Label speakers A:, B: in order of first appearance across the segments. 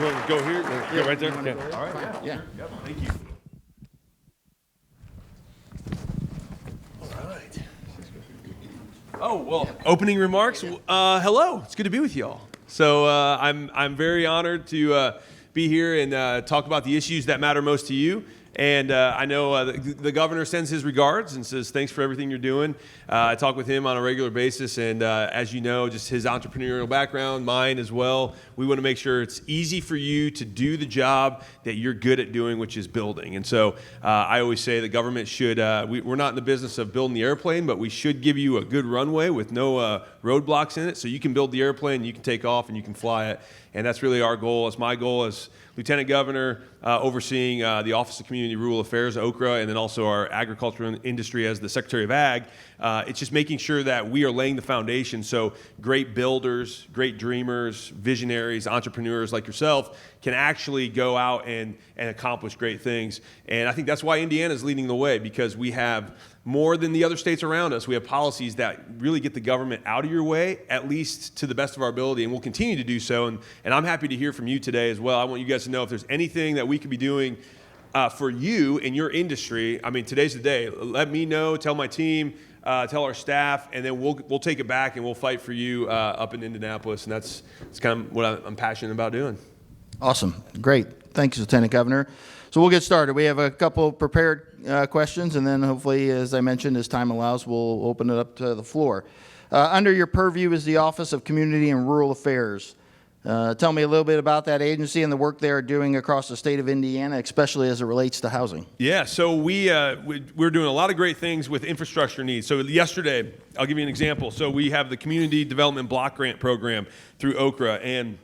A: want to go here? Go right there? Okay. All right.
B: Yeah.
A: Yep. Thank you. All right. Oh, well, opening remarks. Hello. It's good to be with y'all. So I'm very honored to be here and talk about the issues that matter most to you. And I know the governor sends his regards and says thanks for everything you're doing. I talk with him on a regular basis, and as you know, just his entrepreneurial background, mine as well, we want to make sure it's easy for you to do the job that you're good at doing, which is building. And so I always say the government should, we're not in the business of building the airplane, but we should give you a good runway with no roadblocks in it, so you can build the airplane, you can take off, and you can fly it. And that's really our goal. It's my goal as Lieutenant Governor, overseeing the Office of Community Rural Affairs, OCRA, and then also our agricultural industry as the Secretary of Ag. It's just making sure that we are laying the foundation so great builders, great dreamers, visionaries, entrepreneurs like yourself can actually go out and accomplish great things. And I think that's why Indiana is leading the way, because we have more than the other states around us. We have policies that really get the government out of your way, at least to the best of our ability, and we'll continue to do so. And I'm happy to hear from you today as well. I want you guys to know if there's anything that we could be doing for you in your industry. I mean, today's the day. Let me know, tell my team, tell our staff, and then we'll take it back and we'll fight for you up in Indianapolis. And that's kind of what I'm passionate about doing.
B: Awesome. Great. Thanks, Lieutenant Governor. So we'll get started. We have a couple prepared questions, and then hopefully, as I mentioned, as time allows, we'll open it up to the floor. Under your purview is the Office of Community and Rural Affairs. Tell me a little bit about that agency and the work they are doing across the state of Indiana, especially as it relates to housing.
A: Yeah, so we're doing a lot of great things with infrastructure needs. So yesterday, I'll give you an example. So we have the Community Development Block Grant Program through OCRA, and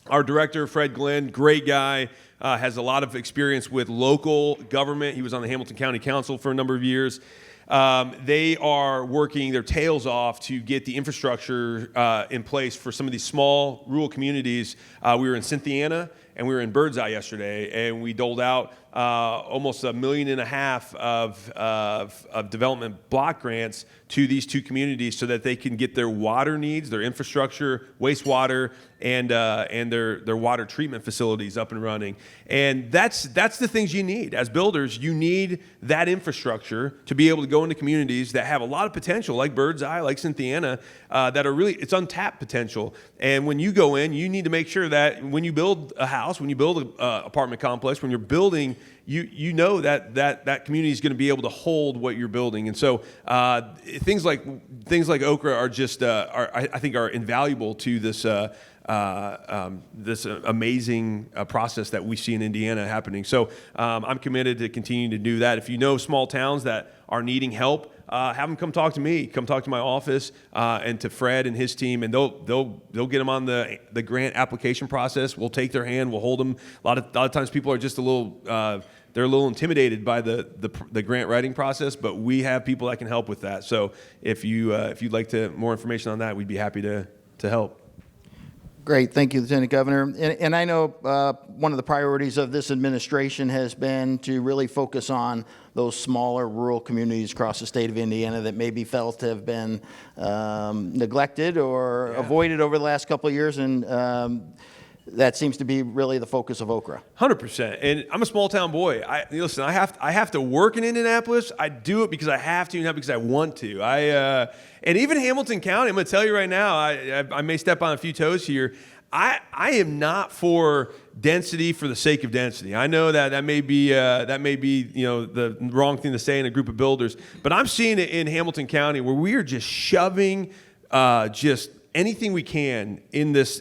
A: our director, Fred Glenn, great guy, has a lot of experience with local government. He was on the Hamilton County Council for a number of years. They are working their tails off to get the infrastructure in place for some of these small rural communities. We were in Cynthiana and we were in Birdseye yesterday, and we doled out almost $1.5 million of development block grants to these two communities so that they can get their water needs, their infrastructure, wastewater, and their water treatment facilities up and running. And that's the things you need. As builders, you need that infrastructure to be able to go into communities that have a lot of potential, like Birdseye, like Cynthiana, that are really, it's untapped potential. And when you go in, you need to make sure that when you build a house, when you build an apartment complex, when you're building, you know that community is going to be able to hold what you're building. And so things like OCRA are just I think are invaluable to this this amazing process that we see in Indiana happening. So I'm committed to continue to do that. If you know small towns that are needing help, have them come talk to me. Come talk to my office and to Fred and his team, and they'll get them on the grant application process. We'll take their hand. We'll hold them. A lot of times people are just a little they're a little intimidated by the grant writing process, but we have people that can help with that. So if you'd like more information on that, we'd be happy to help.
B: Great. Thank you, Lieutenant Governor. And I know one of the priorities of this administration has been to really focus on those smaller rural communities across the state of Indiana that maybe felt to have been neglected or avoided over the last couple of years. And that seems to be really the focus of OCRA.
A: 100%. And I'm a small town boy. Listen, I have to work in Indianapolis. I do it because I have to, not because I want to. And even Hamilton County, I'm going to tell you right now, I may step on a few toes here. I am not for density for the sake of density. I know that may be the wrong thing to say in a group of builders, but I'm seeing it in Hamilton County where we are just shoving just anything we can in this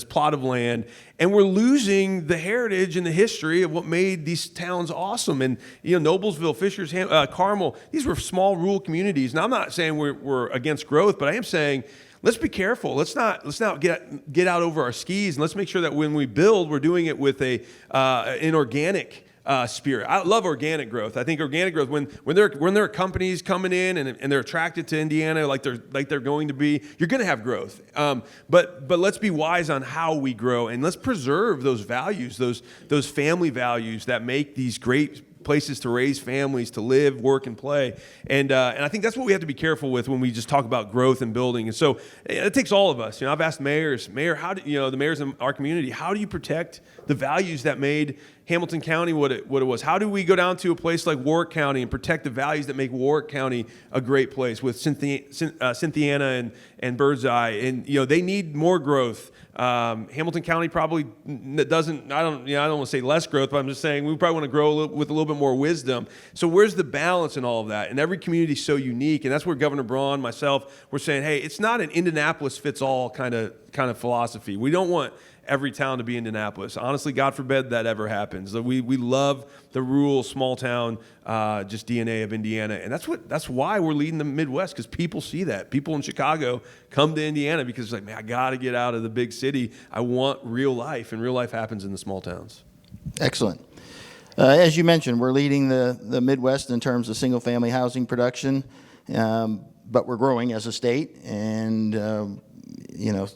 A: plot of land, and we're losing the heritage and the history of what made these towns awesome. And Noblesville, Fishers, Carmel, these were small rural communities. Now I'm not saying we're against growth, but I am saying let's be careful. Let's not get out over our skis, and let's make sure that when we build, we're doing it with an organic spirit. I love organic growth. I think organic growth, when there are companies coming in and they're attracted to Indiana like they're going to be, you're going to have growth. But let's be wise on how we grow, and let's preserve those values, those family values that make these great places to raise families, to live, work, and play. And I think that's what we have to be careful with when we just talk about growth and building. And so it takes all of us. I've asked mayors, Mayor, how do the mayors in our community, how do you protect the values that made Hamilton County what it was? How do we go down to a place like Warwick County and protect the values that make Warwick County a great place with Cynthiana and Birdseye? And they need more growth. Hamilton County probably doesn't. I don't want to say less growth, but I'm just saying we probably want to grow with a little bit more wisdom. So where's the balance in all of that? And every community is so unique, and that's where Governor Braun, myself, we're saying, hey, it's not an Indianapolis fits all kind of philosophy. We don't want every town to be Indianapolis. Honestly, God forbid that ever happens. We love the rural, small town, just DNA of Indiana, and that's why we're leading the Midwest, because people see that. People in Chicago come to Indiana because it's like, man, I got to get out of the big city. I want real life, and real life happens in the small towns.
B: Excellent. As you mentioned, we're leading the Midwest in terms of single-family housing production, but we're growing as a state, and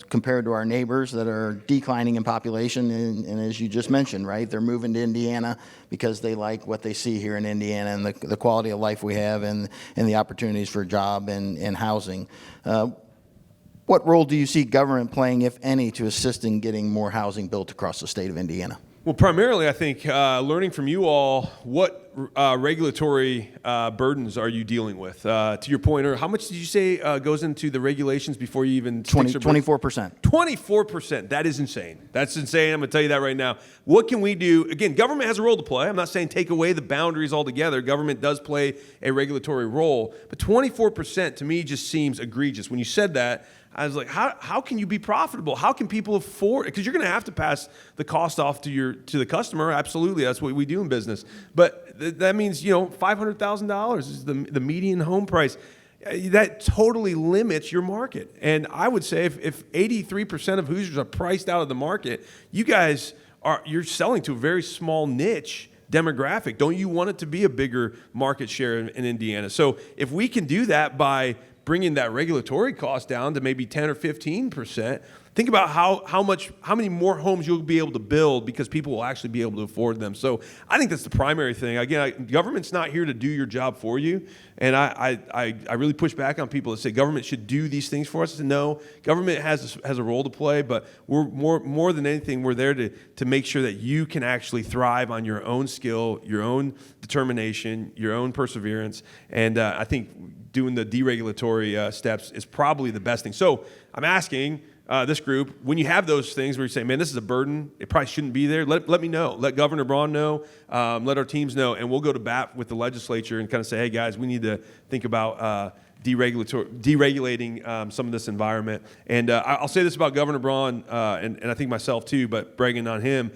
B: compared to our neighbors that are declining in population, and as you just mentioned, right, they're moving to Indiana because they like what they see here in Indiana and the quality of life we have and the opportunities for job and housing. What role do you see government playing, if any, to assist in getting more housing built across the state of Indiana?
A: Well, primarily, I think learning from you all, what regulatory burdens are you dealing with? To your point, or how much did you say goes into the regulations before you even
B: 24%.
A: 24%. That is insane. That's insane. I'm going to tell you that right now. What can we do? Again, government has a role to play. I'm not saying take away the boundaries altogether. Government does play a regulatory role. But 24% to me just seems egregious. When you said that, I was like, how can you be profitable? How can people afford it? Because you're going to have to pass the cost off to the customer. Absolutely, that's what we do in business. But that means $500,000 is the median home price. That totally limits your market. And I would say if 83% of Hoosiers are priced out of the market, you're selling to a very small niche demographic. Don't you want it to be a bigger market share in Indiana? So if we can do that by bringing that regulatory cost down to maybe 10 or 15%, think about how many more homes you'll be able to build because people will actually be able to afford them. So I think that's the primary thing. Again, government's not here to do your job for you. And I really push back on people that say government should do these things for us. No, government has a role to play, but we're more than anything, we're there to make sure that you can actually thrive on your own skill, your own determination, your own perseverance. And I think doing the deregulatory steps is probably the best thing. So I'm asking this group, when you have those things where you say, man, this is a burden, it probably shouldn't be there, let me know. Let Governor Braun know, let our teams know, and we'll go to bat with the legislature and kind of say, hey, guys, we need to think about deregulating some of this environment. And I'll say this about Governor Braun, and I think myself too, but bragging on him,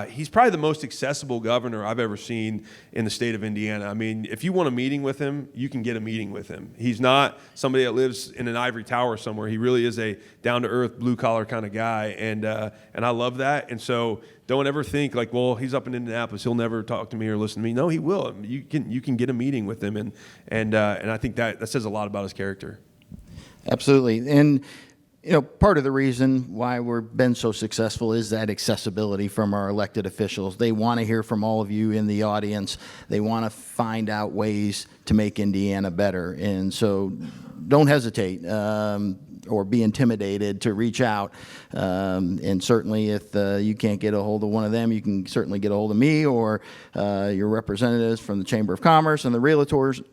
A: he's probably the most accessible governor I've ever seen in the state of Indiana. I mean, if you want a meeting with him, you can get a meeting with him. He's not somebody that lives in an ivory tower somewhere. He really is a down-to-earth, blue-collar kind of guy, and I love that. And so don't ever think like, well, he's up in Indianapolis, he'll never talk to me or listen to me. No, he will. You can get a meeting with him, and I think that says a lot about his character.
B: Absolutely. And part of the reason why we've been so successful is that accessibility from our elected officials. They want to hear from all of you in the audience. They want to find out ways to make Indiana better. And so don't hesitate or be intimidated to reach out. And certainly if you can't get a hold of one of them, you can certainly get a hold of me or your representatives from the Chamber of Commerce and the realtors.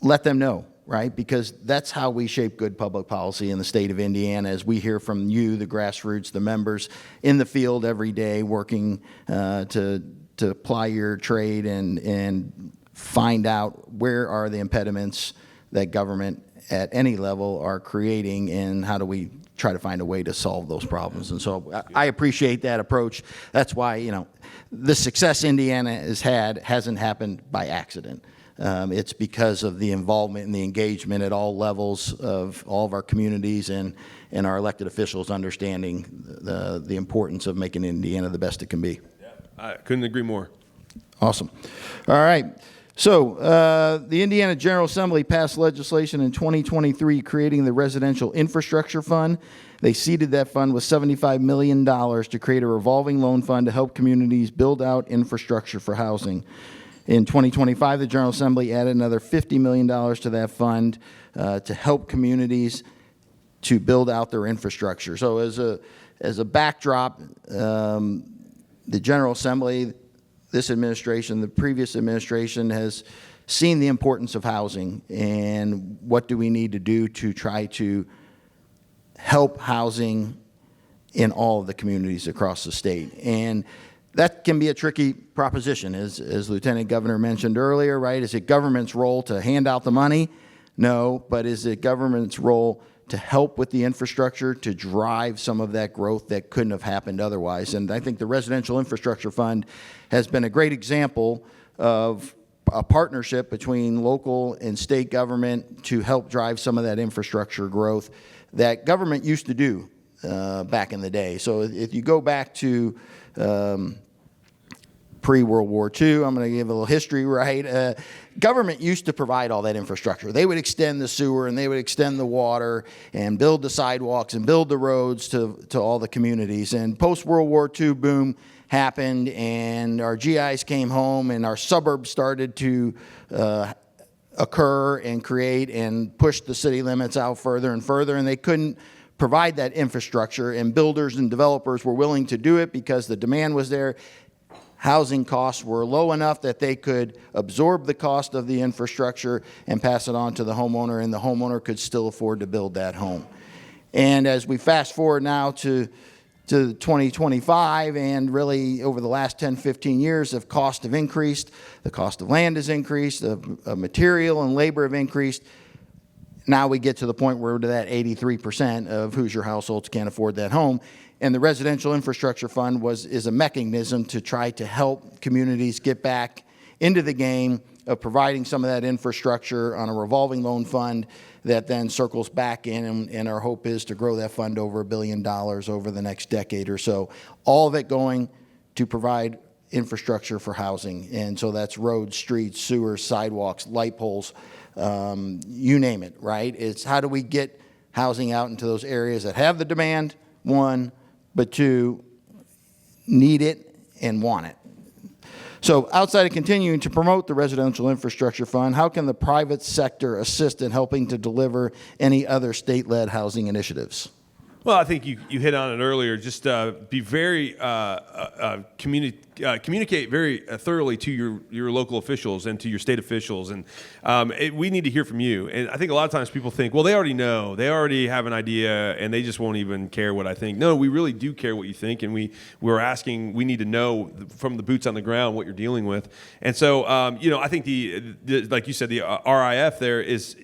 B: Let them know. Right, because that's how we shape good public policy in the state of Indiana, as we hear from you, the grassroots, the members in the field every day working to apply your trade and find out where are the impediments that government at any level are creating, and how do we try to find a way to solve those problems. And so I appreciate that approach. That's why, the success Indiana has had hasn't happened by accident. It's because of the involvement and the engagement at all levels of all of our communities and our elected officials understanding the importance of making Indiana the best it can be.
A: Yeah, I couldn't agree more.
B: Awesome. All right. So the Indiana General Assembly passed legislation in 2023 creating the Residential Infrastructure Fund. They seeded that fund with $75 million to create a revolving loan fund to help communities build out infrastructure for housing. In 2025, the General Assembly added another $50 million to that fund to help communities to build out their infrastructure. So as a backdrop, the General Assembly, this administration, the previous administration has seen the importance of housing and what do we need to do to try to help housing in all of the communities across the state. And that can be a tricky proposition, as Lieutenant Governor mentioned earlier, right? Is it government's role to hand out the money? No, but is it government's role to help with the infrastructure, to drive some of that growth that couldn't have happened otherwise? And I think the Residential Infrastructure Fund has been a great example of a partnership between local and state government to help drive some of that infrastructure growth that government used to do back in the day. So if you go back to pre-World War II, I'm going to give a little history, right? Government used to provide all that infrastructure. They would extend the sewer and they would extend the water and build the sidewalks and build the roads to all the communities. And post-World War II boom happened and our GIs came home and our suburbs started to occur and create and push the city limits out further and further, and they couldn't provide that infrastructure, and builders and developers were willing to do it because the demand was there. Housing costs were low enough that they could absorb the cost of the infrastructure and pass it on to the homeowner, and the homeowner could still afford to build that home. And as we fast forward now to 2025, and really over the last 10, 15 years, the costs have increased, the cost of land has increased, the material and labor have increased. Now we get to the point where that 83% of Hoosier households can't afford that home. And the Residential Infrastructure Fund is a mechanism to try to help communities get back into the game of providing some of that infrastructure on a revolving loan fund that then circles back in, and our hope is to grow that fund over $1 billion over the next decade or so. All of it going to provide infrastructure for housing. And so that's roads, streets, sewers, sidewalks, light poles, you name it, right? It's how do we get housing out into those areas that have the demand, one, but two, need it and want it. So outside of continuing to promote the Residential Infrastructure Fund, how can the private sector assist in helping to deliver any other state-led housing initiatives?
A: Well, I think you hit on it earlier. Just be very communicate very thoroughly to your local officials and to your state officials, and we need to hear from you. And I think a lot of times people think, well, they already know, they already have an idea, and they just won't even care what I think. No, we really do care what you think, and we're asking. We need to know from the boots on the ground what you're dealing with. And so, I think the like you said, the RIF there is.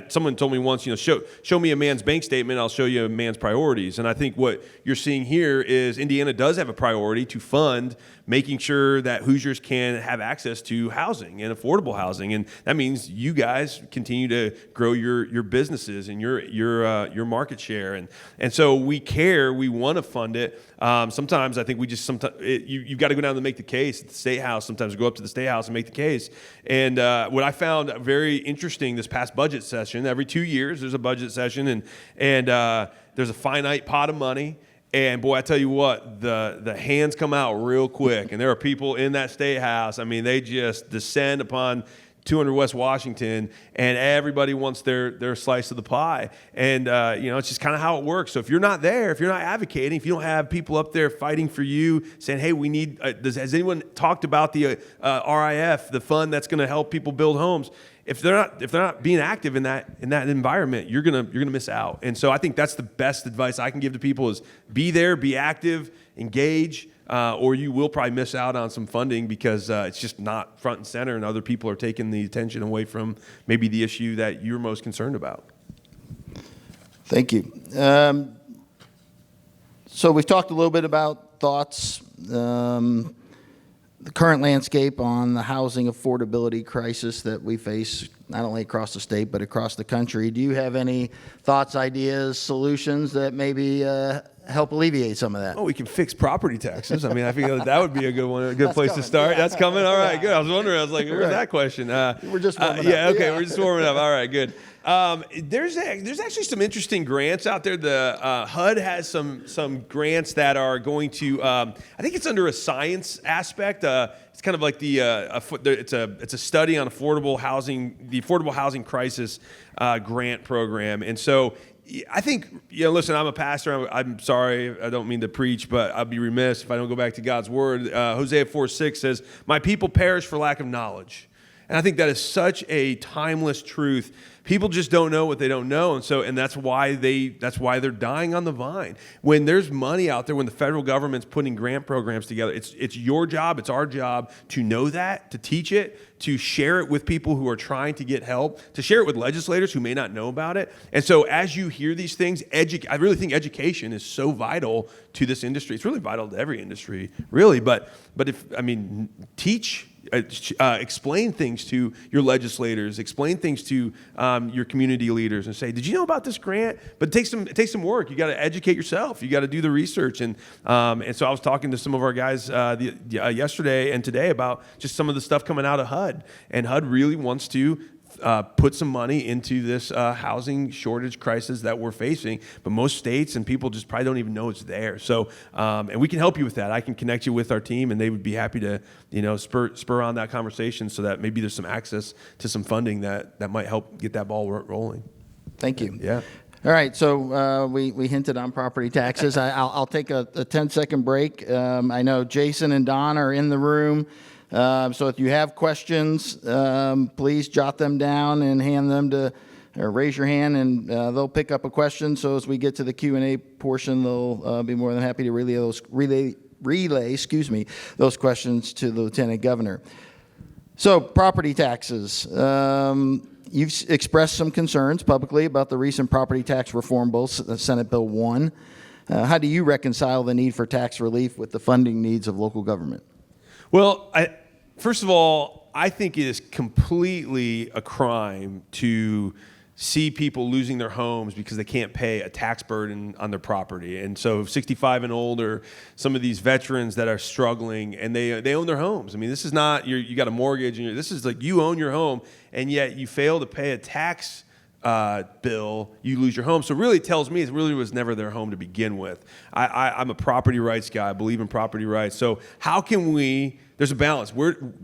A: Someone told me once, show me a man's bank statement, I'll show you a man's priorities. And I think what you're seeing here is Indiana does have a priority to fund making sure that Hoosiers can have access to housing and affordable housing, and that means you guys continue to grow your businesses and your market share, and so we care. We want to fund it. Sometimes I think you've got to go down and make the case at the State House. Sometimes go up to the State House and make the case. And what I found very interesting this past budget session, every 2 years there's a budget session, and there's a finite pot of money. And boy, I tell you what, the hands come out real quick. And there are people in that State House, I mean, they just descend upon 200 West Washington, and everybody wants their slice of the pie. And, it's just kind of how it works. So if you're not there, if you're not advocating, if you don't have people up there fighting for you, saying, hey, we need, has anyone talked about the RIF, the fund that's going to help people build homes? If they're not being active in that environment, you're gonna miss out. And so I think that's the best advice I can give to people is be there, be active, engage, or you will probably miss out on some funding because it's just not front and center, and other people are taking the attention away from maybe the issue that you're most concerned about.
B: Thank you. So we've talked a little bit about thoughts. The current landscape on the housing affordability crisis that we face, not only across the state, but across the country. Do you have any thoughts, ideas, solutions that maybe help alleviate some of that?
A: Oh, we can fix property taxes. I mean, I think that would be a good one, a good place to
B: coming.
A: start.
B: Yeah.
A: That's coming. All right, good. I was wondering. I was like, where's
B: Right.
A: that question?
B: We're just warming up.
A: yeah, okay,
B: Yeah.
A: we're just warming up. All right, good. There's actually some interesting grants out there. The HUD has some grants that are going to. I think it's under a science aspect. It's kind of like it's a study on affordable housing, the affordable housing crisis grant program, and so. I think, listen, I'm a pastor. I'm sorry, I don't mean to preach, but I'd be remiss if I don't go back to God's word. Hosea 4:6 says, "My people perish for lack of knowledge." And I think that is such a timeless truth. People just don't know what they don't know, and that's why they're dying on the vine. When there's money out there, when the federal government's putting grant programs together, it's your job, it's our job to know that, to teach it, to share it with people who are trying to get help, to share it with legislators who may not know about it. And so as you hear these things, I really think education is so vital to this industry. It's really vital to every industry, really. But teach. Explain things to your legislators, explain things to your community leaders, and say, "Did you know about this grant?" But it takes some work. You got to educate yourself. You got to do the research, and so I was talking to some of our guys yesterday and today about just some of the stuff coming out of HUD, and HUD really wants to put some money into this housing shortage crisis that we're facing, but most states and people just probably don't even know it's there. So, and we can help you with that. I can connect you with our team, and they would be happy to, spur on that conversation so that maybe there's some access to some funding that might help get that ball rolling.
B: Thank you.
A: Yeah.
B: All right, so we hinted on property taxes. I'll take a 10-second break. I know Jason and Don are in the room. So if you have questions, please jot them down and hand them or raise your hand, and they'll pick up a question. So as we get to the Q&A portion, they'll be more than happy to relay those questions to the Lieutenant Governor. So property taxes. You've expressed some concerns publicly about the recent property tax reform bill, Senate Bill 1. How do you reconcile the need for tax relief with the funding needs of local government?
A: Well, first of all, I think it is completely a crime to see people losing their homes because they can't pay a tax burden on their property. And so 65 and older, some of these veterans that are struggling, and they own their homes. I mean, this is not, you got a mortgage, and this is like you own your home, and yet you fail to pay a tax bill, you lose your home. So really it tells me it really was never their home to begin with. I'm a property rights guy. I believe in property rights. So how can there's a balance.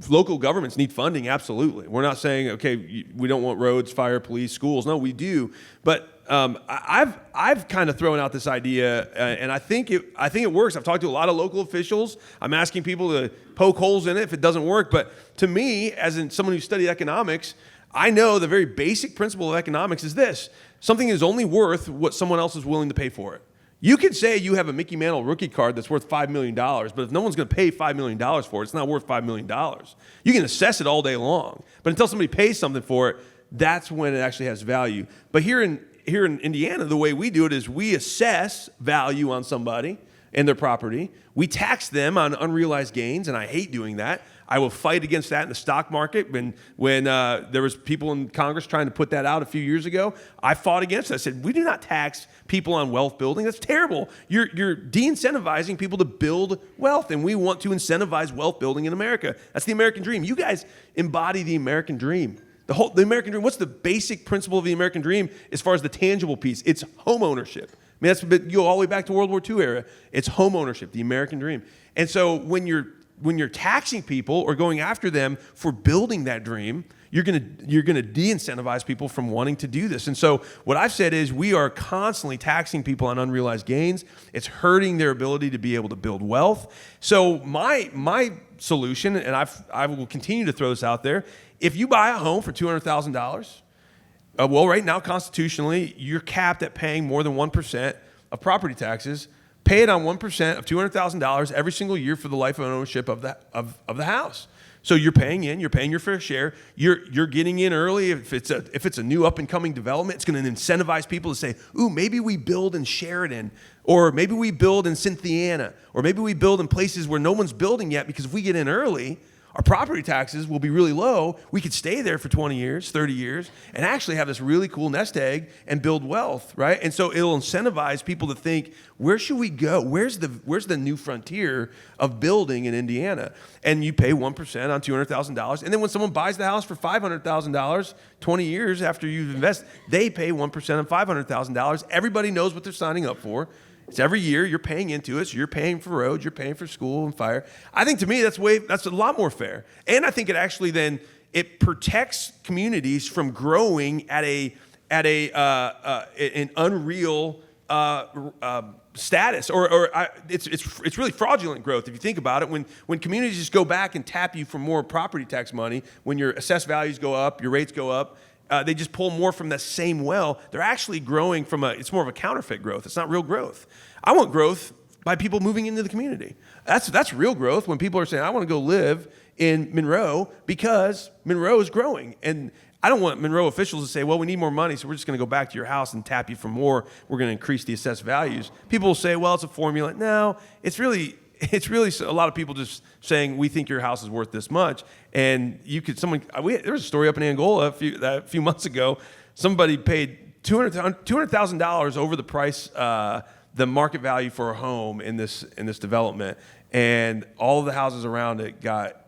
A: Local governments need funding, absolutely. We're not saying, okay, we don't want roads, fire, police, schools. No, we do. But I've kind of thrown out this idea, and I think it works. I've talked to a lot of local officials. I'm asking people to poke holes in it if it doesn't work. But to me, as someone who studied economics, I know the very basic principle of economics is this: something is only worth what someone else is willing to pay for it. You could say you have a Mickey Mantle rookie card that's worth $5 million, but if no one's going to pay $5 million for it, it's not worth $5 million. You can assess it all day long, but until somebody pays something for it, that's when it actually has value. But here in Indiana, the way we do it is we assess value on somebody and their property. We tax them on unrealized gains, and I hate doing that. I will fight against that in the stock market. When there was people in Congress trying to put that out a few years ago, I fought against it. I said, we do not tax people on wealth building. That's terrible. You're de-incentivizing people to build wealth, and we want to incentivize wealth building in America. That's the American dream. You guys embody the American dream. The American dream, what's the basic principle of the American dream as far as the tangible piece? It's home ownership. I mean, you go all the way back to World War II era. It's home ownership, the American dream. And so when you're taxing people or going after them for building that dream, you're gonna de-incentivize people from wanting to do this. And so what I've said is we are constantly taxing people on unrealized gains. It's hurting their ability to be able to build wealth. So my solution, and I will continue to throw this out there, if you buy a home for $200,000, well, right now constitutionally you're capped at paying more than 1% of property taxes. Pay it on 1% of $200,000 every single year for the life of ownership of the house. So you're paying your fair share. You're getting in early. If it's a new up and coming development, it's going to incentivize people to say, ooh, maybe we build in Sheridan, or maybe we build in Cynthiana, or maybe we build in places where no one's building yet, because if we get in early, our property taxes will be really low. We could stay there for 20 years, 30 years, and actually have this really cool nest egg and build wealth, right? And so it'll incentivize people to think, where should we go? Where's the new frontier of building in Indiana? And you pay 1% on $200,000. And then when someone buys the house for $500,000, 20 years after you've invested, they pay 1% on $500,000. Everybody knows what they're signing up for. It's every year you're paying into it. So you're paying for roads, you're paying for school and fire. I think to me that's a lot more fair. And I think it actually then it protects communities from growing at an unreal status, it's really fraudulent growth if you think about it. When communities just go back and tap you for more property tax money, when your assessed values go up, your rates go up. They just pull more from the same well. They're actually growing it's more of a counterfeit growth. It's not real growth. I want growth by people moving into the community. That's real growth when people are saying, I want to go live in Monroe because Monroe is growing. And I don't want Monroe officials to say, well, we need more money, so we're just going to go back to your house and tap you for more. We're going to increase the assessed values. People will say, well, it's a formula. No, it's really a lot of people just saying, we think your house is worth this much. And there was a story up in Angola a few months ago. Somebody paid $200,000 over the price, the market value for a home in this development. And all of the houses around it got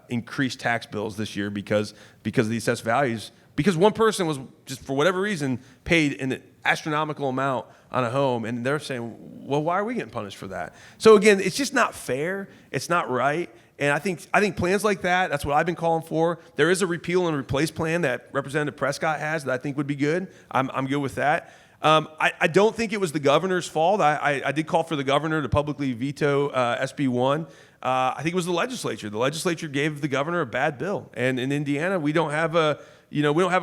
A: increased tax bills this year because of the assessed values. Because one person was just, for whatever reason, paid an astronomical amount on a home, and they're saying, well, why are we getting punished for that? So again, it's just not fair. It's not right. And I think plans like that's what I've been calling for. There is a repeal and replace plan that Representative Prescott has that I think would be good. I'm good with that. I don't think it was the governor's fault. I did call for the governor to publicly veto SB 1. I think it was the legislature. The legislature gave the governor a bad bill. And in Indiana, we don't have a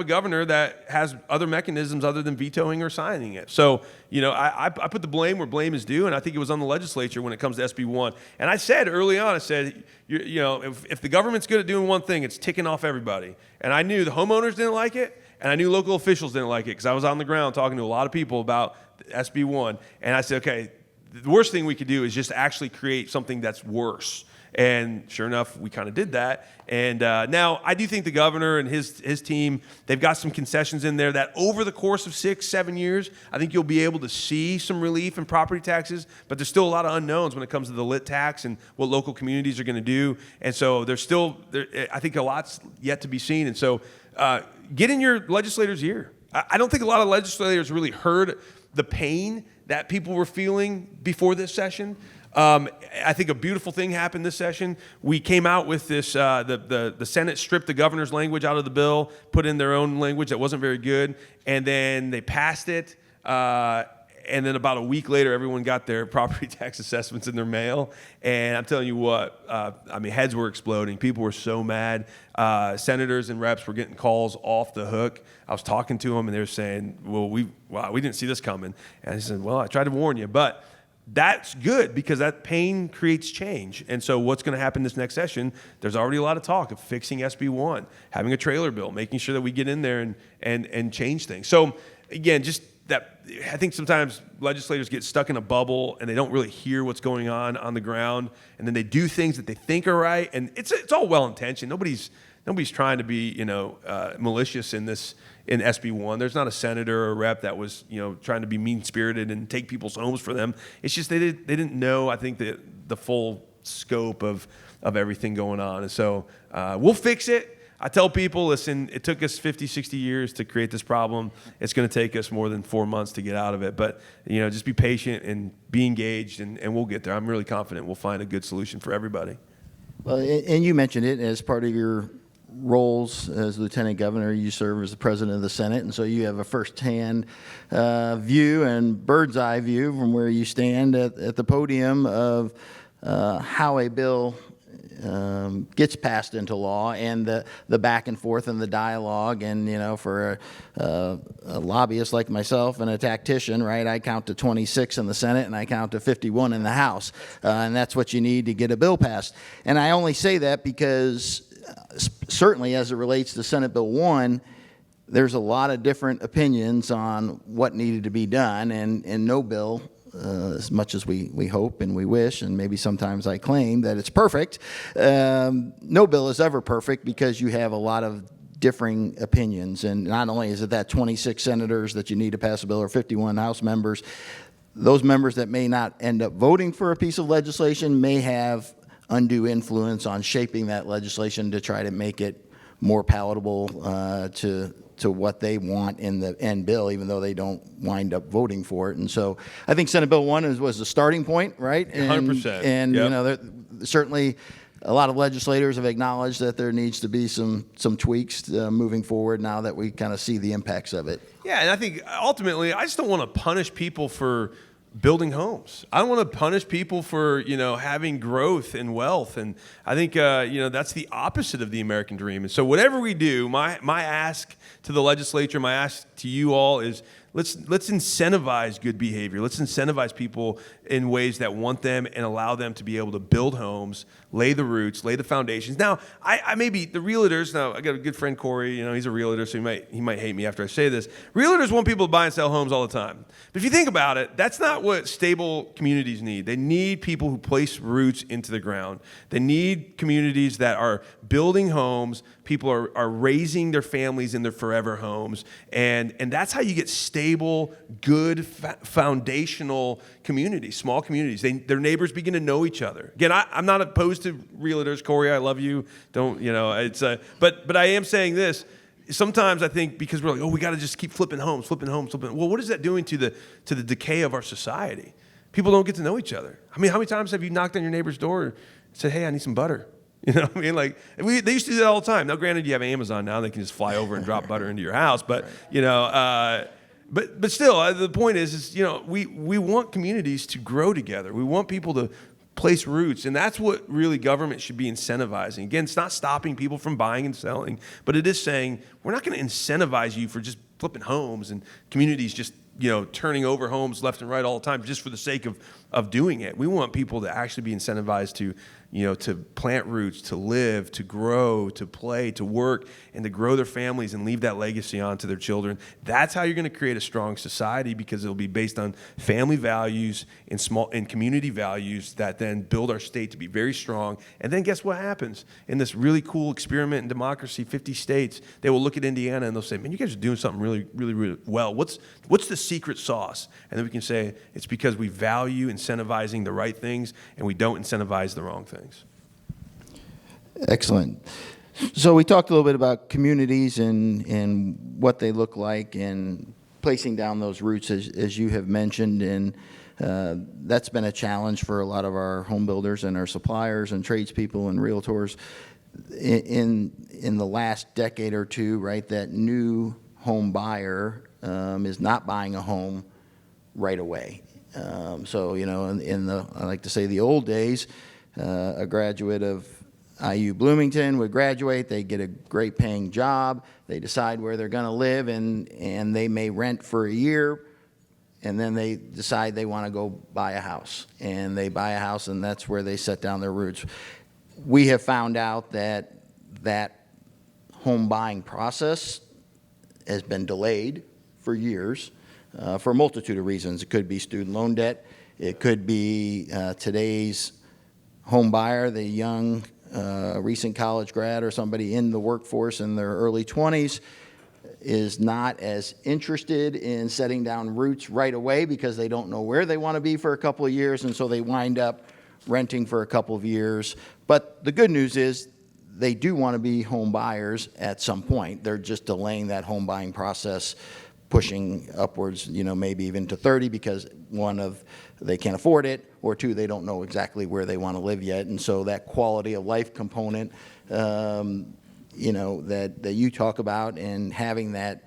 A: governor that has other mechanisms other than vetoing or signing it. So, I put the blame where blame is due, and I think it was on the legislature when it comes to SB 1. And I said early on, if the government's good at doing one thing, it's ticking off everybody. And I knew the homeowners didn't like it, and I knew local officials didn't like it because I was on the ground talking to a lot of people about SB 1. And I said, okay, the worst thing we could do is just actually create something that's worse. And sure enough, we kind of did that. And now I do think the governor and his team, they've got some concessions in there that over the course of 6-7 years, I think you'll be able to see some relief in property taxes. But there's still a lot of unknowns when it comes to the lit tax and what local communities are going to do. And so I think a lot's yet to be seen. And so get in your legislators' ear. I don't think a lot of legislators really heard the pain that people were feeling before this session. I think a beautiful thing happened this session. We came out with this, the Senate stripped the governor's language out of the bill, put in their own language that wasn't very good, and then they passed it. And then about a week later, everyone got their property tax assessments in their mail. And I'm telling you what, heads were exploding. People were so mad. Senators and reps were getting calls off the hook. I was talking to them, and they were saying, we didn't see this coming. And I said, well, I tried to warn you. But that's good because that pain creates change. And so what's going to happen this next session, there's already a lot of talk of fixing SB 1, having a trailer bill, making sure that we get in there and change things. So again, just that I think sometimes legislators get stuck in a bubble and they don't really hear what's going on the ground. And then they do things that they think are right. And it's all well-intentioned. Nobody's trying to be, malicious in SB 1. There's not a senator or a rep that was, trying to be mean-spirited and take people's homes for them. It's just they didn't know, I think, the full scope of everything going on. And so we'll fix it. I tell people, listen, it took us 50, 60 years to create this problem. It's going to take us more than 4 months to get out of it. But, just be patient and be engaged, and we'll get there. I'm really confident we'll find a good solution for everybody.
B: Well, and you mentioned it as part of your roles as lieutenant governor. You serve as the president of the Senate, and so you have a firsthand view and bird's eye view from where you stand at the podium of how a bill gets passed into law, and the back and forth and the dialogue. And for a lobbyist like myself and a tactician, right, I count to 26 in the Senate and I count to 51 in the House, and that's what you need to get a bill passed. And I only say that because certainly as it relates to Senate Bill 1, there's a lot of different opinions on what needed to be done, and no bill as much as we hope and we wish, and maybe sometimes I claim that it's perfect. No bill is ever perfect because you have a lot of differing opinions. And not only is it that 26 senators that you need to pass a bill or 51 House members, those members that may not end up voting for a piece of legislation may have undue influence on shaping that legislation to try to make it more palatable to what they want in the end bill, even though they don't wind up voting for it. And so I think Senate Bill 1 was the starting point, right?
A: 100%.
B: And
A: yep.
B: you know, certainly a lot of legislators have acknowledged that there needs to be some tweaks moving forward now that we kind of see the impacts of it.
A: Yeah, and I think ultimately I just don't want to punish people for building homes. I don't want to punish people for, having growth and wealth. And I think, that's the opposite of the American dream. And so whatever we do, my ask to the legislature, my ask to you all is let's incentivize good behavior. Let's incentivize people in ways that want them and allow them to be able to build homes, lay the roots, lay the foundations. Now, I may be the realtors. Now, I got a good friend, Corey. He's a realtor, so he might hate me after I say this. Realtors want people to buy and sell homes all the time. But if you think about it, that's not what stable communities need. They need people who place roots into the ground. They need communities that are building homes. People are raising their families in their forever homes. And that's how you get stable, good, foundational communities, small communities. Their neighbors begin to know each other. Again, I'm not opposed to realtors. Corey, I love you. Don't, but I am saying this. Sometimes I think because we're like, we got to just keep flipping homes. Well, what is that doing to the decay of our society? People don't get to know each other. I mean, how many times have you knocked on your neighbor's door and said, hey, I need some butter? You know what I mean? Like, they used to do that all the time. Now, granted, you have Amazon now. They can just fly over and drop butter into your house. But, but still, the point is we want communities to grow together. We want people to place roots, and that's what really government should be incentivizing. Again, it's not stopping people from buying and selling, but it is saying we're not going to incentivize you for just flipping homes and communities just turning over homes left and right all the time just for the sake of doing it. We want people to actually be incentivized to to plant roots, to live, to grow, to play, to work, and to grow their families and leave that legacy on to their children. That's how you're going to create a strong society, because it'll be based on family values and community values that then build our state to be very strong. And then guess what happens? In this really cool experiment in democracy, 50 states, they will look at Indiana and they'll say, man, you guys are doing something really, really, really well. What's the secret sauce? And then we can say it's because we value incentivizing the right things and we don't incentivize the wrong things.
B: Excellent. So we talked a little bit about communities and what they look like and placing down those roots, as you have mentioned, and that's been a challenge for a lot of our home builders and our suppliers and tradespeople and realtors in the last decade or two, right? That new home buyer is not buying a home right away. So, I like to say the old days, a graduate of IU Bloomington would graduate, they get a great paying job, they decide where they're going to live, and they may rent for a year, and then they decide they want to go buy a house. And they buy a house, and that's where they set down their roots. We have found out that home buying process has been delayed for years for a multitude of reasons. It could be student loan debt. It could be today's home buyer, the young recent college grad or somebody in the workforce in their early 20s is not as interested in setting down roots right away because they don't know where they want to be for a couple of years, and so they wind up renting for a couple of years. But the good news is they do want to be home buyers at some point. They're just delaying that home buying process, pushing upwards, maybe even to 30 because they can't afford it, or two, they don't know exactly where they want to live yet. And so that quality of life component, that you talk about, and having that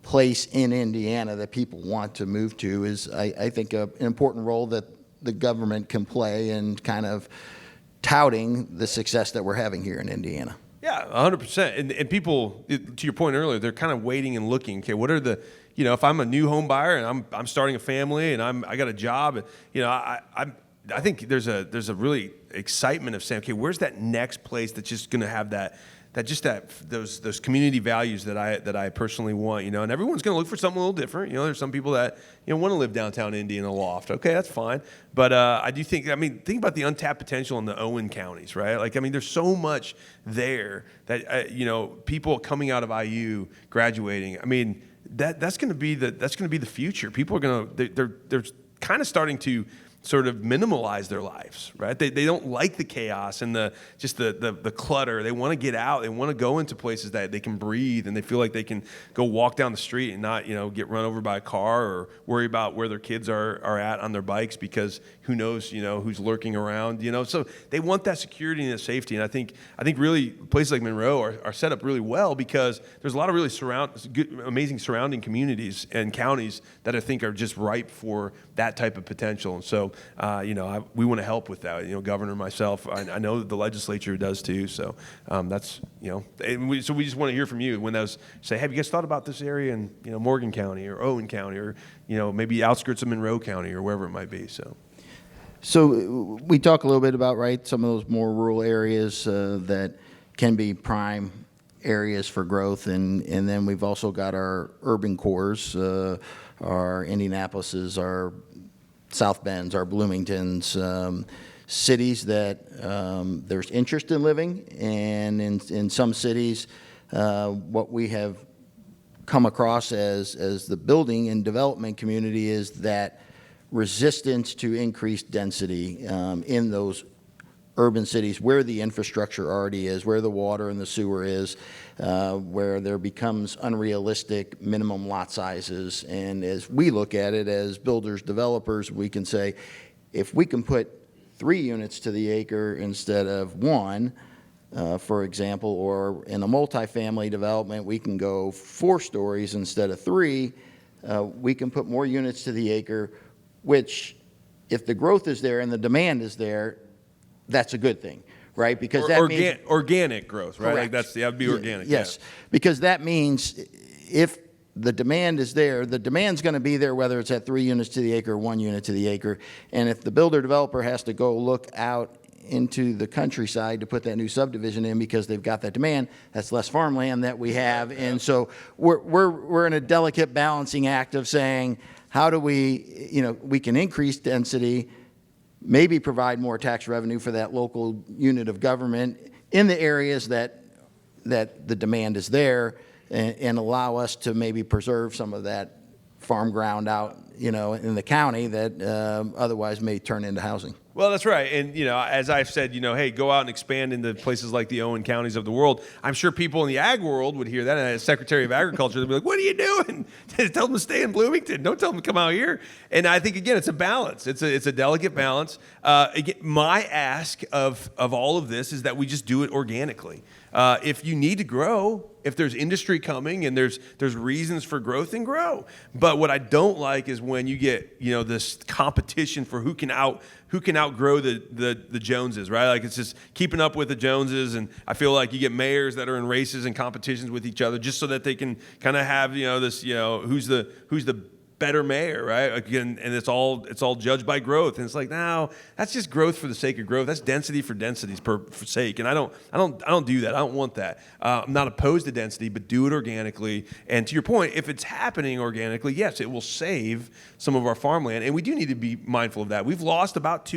B: place in Indiana that people want to move to is, I think, an important role that the government can play in kind of touting the success that we're having here in Indiana.
A: Yeah, 100%. And people, to your point earlier, they're kind of waiting and looking. Okay, what are the, if I'm a new home buyer and I'm starting a family and I got a job, I think there's a really excitement of saying, okay, where's that next place that's just going to have that those community values that I personally want, you know, and everyone's going to look for something a little different. You know, there's some people that, you know, want to live downtown Indy in a loft. Okay, that's fine. But I do think, I mean, think about the untapped potential in the Owen counties, right? Like, I mean, there's so much there that, you know, people coming out of IU graduating, I mean, that's going to be the future. People are going to, they're kind of starting to sort of minimalize their lives, right? They don't like the chaos and the clutter. They want to get out. They want to go into places that they can breathe and they feel like they can go walk down the street and not, you know, get run over by a car or worry about where their kids are at on their bikes because who knows, you know, who's lurking around, you know. So they want that security and that safety. And I think really places like Monroe are set up really well because there's a lot of really amazing surrounding communities and counties that I think are just ripe for that type of potential. And so, you know, we want to help with that. You know, Governor, myself, I know that the legislature does too. So that's, you know, so we just want to hear from you when those say, have you guys thought about this area in, you know, Morgan County or Owen County or, you know, maybe outskirts of Monroe County or wherever it might be.
B: So we talk a little bit about, right, some of those more rural areas that can be prime areas for growth, and then we've also got our urban cores, our Indianapolises, our South Bends, our Bloomingtons, cities that there's interest in living, and in some cities, what we have come across as the building and development community is that resistance to increased density in those urban cities where the infrastructure already is, where the water and the sewer is, where there becomes unrealistic minimum lot sizes. And as we look at it as builders, developers, we can say, if we can put 3 units to the acre instead of 1, for example, or in a multifamily development, we can go 4 stories instead of 3, we can put more units to the acre, which if the growth is there and the demand is there, that's a good thing, right? Because that means
A: organic growth, right?
B: Correct.
A: Like that would be organic.
B: Yes,
A: yeah.
B: Because that means if the demand is there, the demand's going to be there whether it's at 3 units to the acre or 1 unit to the acre. And if the builder developer has to go look out into the countryside to put that new subdivision in because they've got that demand, that's less farmland that we have. And so we're in a delicate balancing act of saying, how do we, you know, we can increase density, maybe provide more tax revenue for that local unit of government in the areas that the demand is there, and allow us to maybe preserve some of that farm ground out, you know, in the county that otherwise may turn into housing.
A: Well, that's right. And, you know, as I've said, you know, hey, go out and expand into places like the Owen counties of the world. I'm sure people in the ag world would hear that. And as Secretary of Agriculture, they'd be like, what are you doing? Tell them to stay in Bloomington. Don't tell them to come out here. And I think, again, it's a balance. It's a delicate balance. Again, my ask of all of this is that we just do it organically. If you need to grow, if there's industry coming and there's reasons for growth, then grow. But what I don't like is when you get, you know, this competition for who can outgrow the Joneses, right? Like it's just keeping up with the Joneses, and I feel like you get mayors that are in races and competitions with each other just so that they can kind of have, you know, this, you know, who's the better mayor, right? Again, and it's all judged by growth, and it's like, no, that's just growth for the sake of growth. That's density for density's for sake, and I don't do that. I don't want that. I'm not opposed to density, but do it organically. And to your point, if it's happening organically, yes, it will save some of our farmland, and we do need to be mindful of that. We've lost about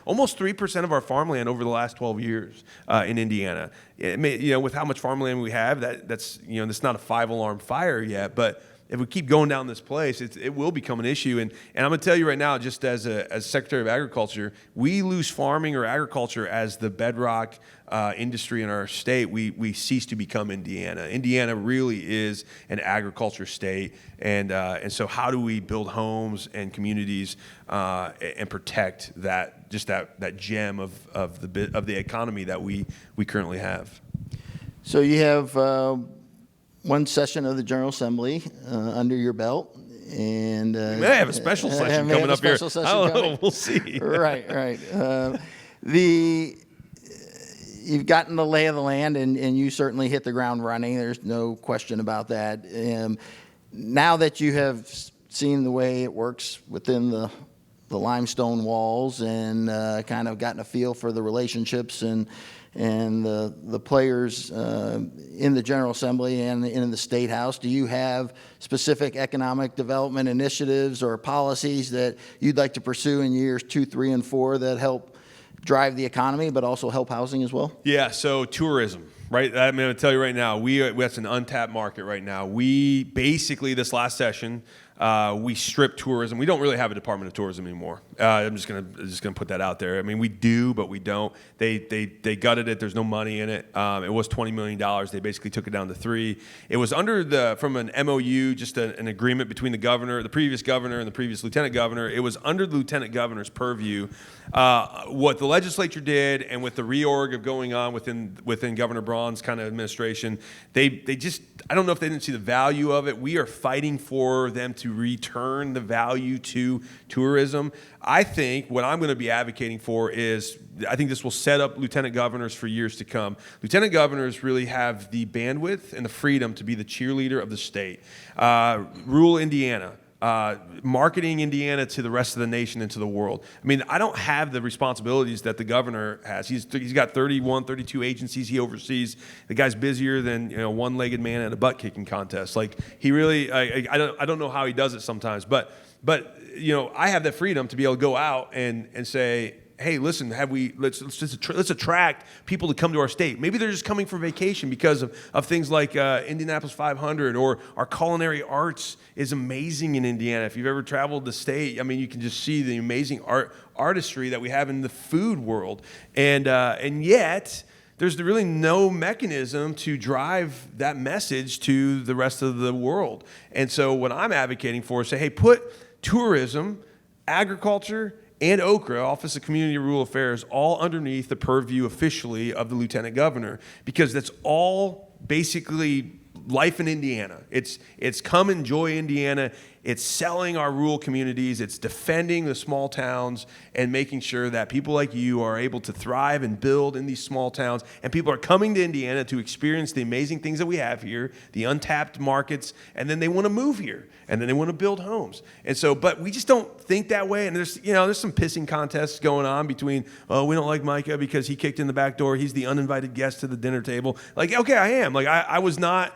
A: almost 3% of our farmland over the last 12 years in Indiana. It may, you know, with how much farmland we have, that's you know, that's not a 5-alarm fire yet, but if we keep going down this place, it will become an issue. And I'm going to tell you right now, just as Secretary of Agriculture, we lose farming or agriculture as the bedrock industry in our state. We cease to become Indiana. Indiana really is an agriculture state. And so how do we build homes and communities and protect that gem of the economy that we currently have?
B: So you have one session of the General Assembly under your belt, and
A: we may have a special session coming up here. I don't know. We'll see.
B: Right. You've gotten the lay of the land, and you certainly hit the ground running. There's no question about that. Now that you have seen the way it works within the the limestone walls and kind of gotten a feel for the relationships and the players in the General Assembly and in the State House, do you have specific economic development initiatives or policies that you'd like to pursue in years 2, 3, and 4 that help drive the economy but also help housing as well?
A: Yeah, so tourism, right? I'm going to tell you right now, that's an untapped market right now. We basically, this last session, we stripped tourism. We don't really have a Department of Tourism anymore. I'm just gonna put that out there. I mean, we do, but we don't. They gutted it. There's no money in it. It was $20 million. They basically took it down to $3 million. It was from an MOU, just an agreement between the previous governor, and the previous lieutenant governor. It was under the lieutenant governor's purview. What the legislature did, and with the reorg of going on within Governor Braun's kind of administration, they just, I don't know if they didn't see the value of it. We are fighting for them to return the value to tourism. I think what I'm going to be advocating for is, I think this will set up lieutenant governors for years to come. Lieutenant governors really have the bandwidth and the freedom to be the cheerleader of the state. Rural Indiana. Marketing Indiana to the rest of the nation and to the world. I mean, I don't have the responsibilities that the governor has. He's got 31, 32 agencies he oversees. The guy's busier than one-legged man at a butt-kicking contest. Like, he really, I don't know how he does it sometimes, but I have that freedom to be able to go out and say, hey, listen, let's attract people to come to our state. Maybe they're just coming for vacation because of things like Indianapolis 500, or our culinary arts is amazing in Indiana. If you've ever traveled the state, I mean, you can just see the amazing artistry that we have in the food world. And yet, there's really no mechanism to drive that message to the rest of the world. And so what I'm advocating for is say, hey, put tourism, agriculture, and OCRA, Office of Community and Rural Affairs, all underneath the purview officially of the lieutenant governor, because that's all basically life in Indiana. It's come enjoy Indiana. It's selling our rural communities. It's defending the small towns and making sure that people like you are able to thrive and build in these small towns. And people are coming to Indiana to experience the amazing things that we have here, the untapped markets, and then they want to move here, and then they want to build homes. And so, but we just don't think that way. And there's some pissing contests going on between, oh, we don't like Micah because he kicked in the back door. He's the uninvited guest to the dinner table. Like, okay, I am. Like, I was not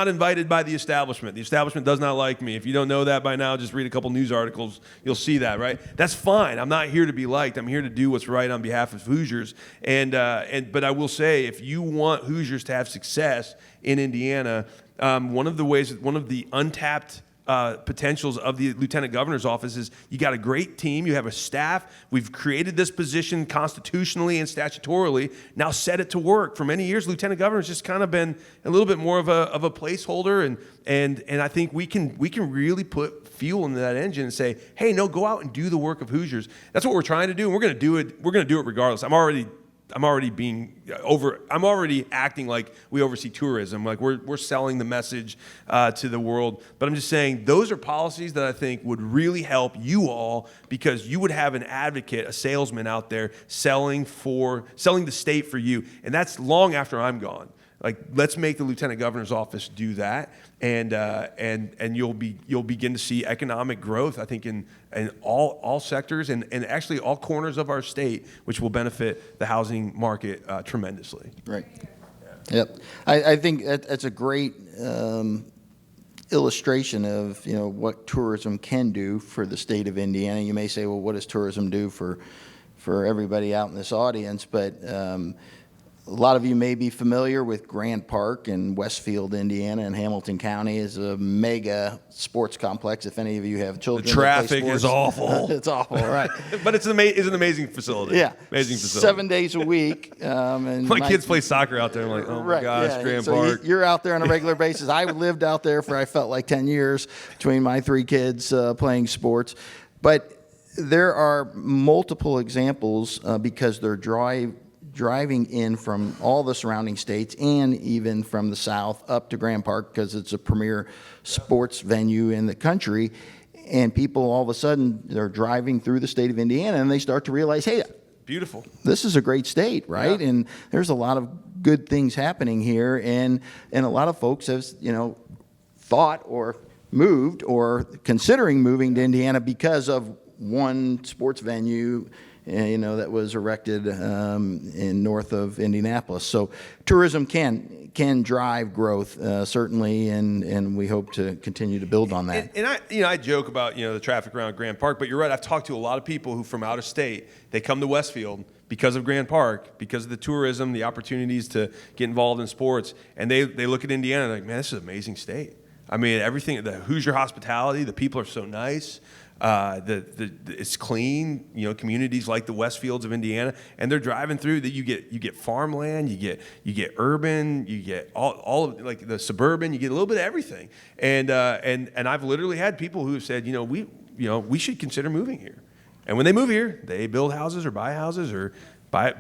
A: invited by the establishment. The establishment does not like me. If you don't know that by now, just read a couple news articles. You'll see that, right? That's fine. I'm not here to be liked. I'm here to do what's right on behalf of Hoosiers. But I will say, if you want Hoosiers to have success in Indiana, one of the untapped potentials of the lieutenant governor's office is you got a great team, you have a staff, we've created this position constitutionally and statutorily, now set it to work. For many years, lieutenant governor's just kind of been a little bit more of a placeholder, and I think we can really put fuel into that engine and say, hey, no, go out and do the work of Hoosiers. That's what we're trying to do, and we're going to do it regardless. I'm already acting like we oversee tourism, like we're selling the message to the world. But I'm just saying those are policies that I think would really help you all, because you would have an advocate, a salesman out there selling the state for you, and that's long after I'm gone. Like, let's make the lieutenant governor's office do that, and you'll begin to see economic growth, I think, in all sectors and actually all corners of our state, which will benefit the housing market tremendously.
B: Right. Yep. I think that's a great illustration of what tourism can do for the state of Indiana. You may say, well, what does tourism do for everybody out in this audience? But a lot of you may be familiar with Grant Park in Westfield, Indiana, and Hamilton County is a mega sports complex. If any of you have children,
A: the traffic is awful.
B: It's awful, right?
A: But it's an amazing facility.
B: Yeah,
A: amazing facility.
B: 7 days a week. And
A: my kids play soccer out there. I'm like, oh my gosh, yeah. Grant Park.
B: You're out there on a regular basis. I lived out there for, I felt like, 10 years between my 3 kids playing sports. But there are multiple examples because they're driving in from all the surrounding states and even from the south up to Grant Park because it's a premier sports venue in the country. And people all of a sudden, they're driving through the state of Indiana and they start to realize, hey,
A: beautiful. This
B: is a great state, right? Yeah. And there's a lot of good things happening here. And a lot of folks have, thought or moved or considering moving to Indiana because of one sports venue, that was erected in north of Indianapolis. So tourism can drive growth, certainly, and we hope to continue to build on that.
A: And I joke about, the traffic around Grand Park, but you're right. I've talked to a lot of people who from out of state, they come to Westfield because of Grand Park, because of the tourism, the opportunities to get involved in sports, and they look at Indiana and like, man, this is an amazing state. I mean, everything, the Hoosier hospitality, the people are so nice. It's clean, communities like the Westfields of Indiana, and they're driving through that you get farmland, you get urban, you get all of like the suburban, you get a little bit of everything. And I've literally had people who have said, we should consider moving here. And when they move here, they build houses or buy houses or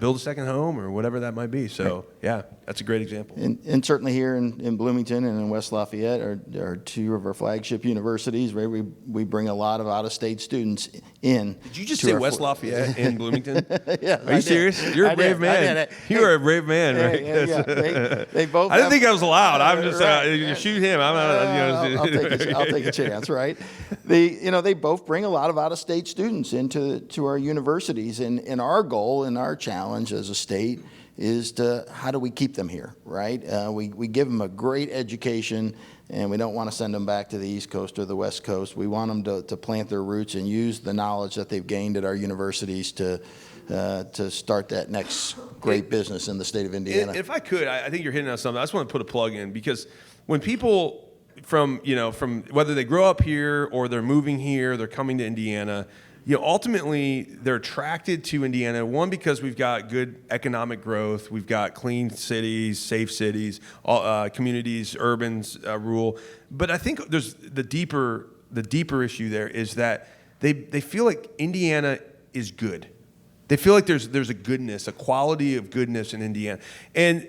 A: build a second home or whatever that might be. So, yeah, that's a great example.
B: And certainly here in Bloomington and in West Lafayette are two of our flagship universities, right? We bring a lot of out-of-state students in.
A: Did you just say West Lafayette in Bloomington?
B: Yeah.
A: Are you serious? You're a brave man. You are a brave man, right?
B: Yeah. They both.
A: I didn't think I was allowed. I'm just you shoot him. I'm not.
B: I'll take a chance, right? They both bring a lot of out-of-state students into our universities, and our goal and our challenge as a state is to how do we keep them here, right? We give them a great education, and we don't want to send them back to the East Coast or the West Coast. We want them to plant their roots and use the knowledge that they've gained at our universities to start that next great business in the state of Indiana.
A: If I could, I think you're hitting on something. I just want to put a plug in, because when people from whether they grow up here or they're moving here, they're coming to Indiana, ultimately they're attracted to Indiana, one, because we've got good economic growth, we've got clean cities, safe cities, communities, urbans, rural. But I think there's the deeper issue there is that they feel like Indiana is good. They feel like there's a goodness, a quality of goodness in Indiana. And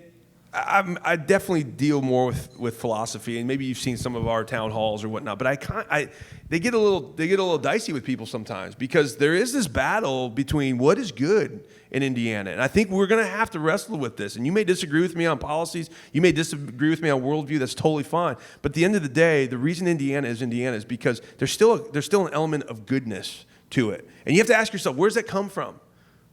A: I definitely deal more with philosophy, and maybe you've seen some of our town halls or whatnot. But they get a little dicey with people sometimes, because there is this battle between what is good in Indiana, and I think we're going to have to wrestle with this. And you may disagree with me on policies, you may disagree with me on worldview. That's totally fine. But at the end of the day, the reason Indiana is because there's still an element of goodness to it, and you have to ask yourself, where's that come from?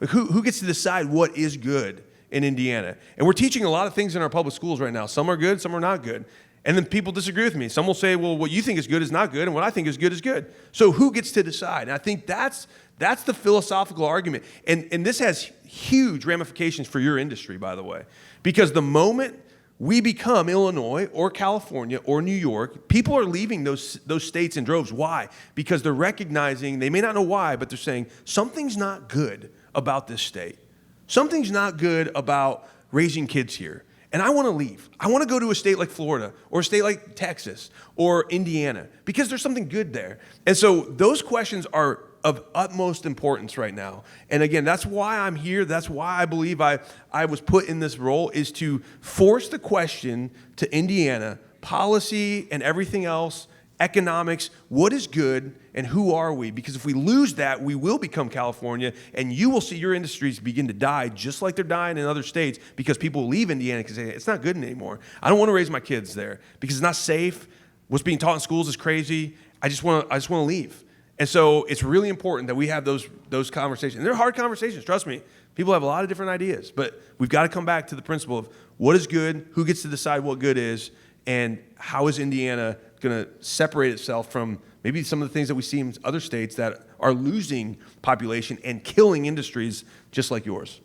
A: Like who gets to decide what is good in Indiana? And we're teaching a lot of things in our public schools right now. Some are good, some are not good. And then people disagree with me. Some will say, well, what you think is good is not good, and what I think is good. So who gets to decide? And I think that's the philosophical argument. And this has huge ramifications for your industry, by the way. Because the moment we become Illinois or California or New York, people are leaving those states in droves. Why? Because they're recognizing, they may not know why, but they're saying, something's not good about this state. Something's not good about raising kids here. And I want to leave. I want to go to a state like Florida or a state like Texas or Indiana, because there's something good there. And so those questions are of utmost importance right now. And again, that's why I'm here. That's why I believe I was put in this role, is to force the question to Indiana, policy and everything else, economics, what is good and who are we? Because if we lose that, we will become California, and you will see your industries begin to die just like they're dying in other states, because people will leave Indiana because it's not good anymore. I don't want to raise my kids there because it's not safe. What's being taught in schools is crazy. I just want to leave. And so it's really important that we have those conversations. And they're hard conversations, trust me. People have a lot of different ideas, but we've got to come back to the principle of what is good, who gets to decide what good is, and how is Indiana going to separate itself from maybe some of the things that we see in other states that are losing population and killing industries just like yours.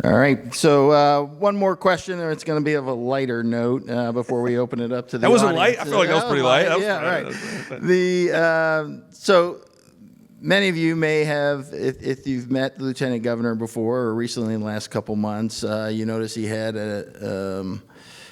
B: All right. So one more question, and it's going to be of a lighter note before we open it up to the
A: That wasn't
B: audience.
A: light? I feel like that was pretty light.
B: Yeah, right. So many of you may have, if you've met the Lieutenant Governor before or recently in the last couple months, you notice he had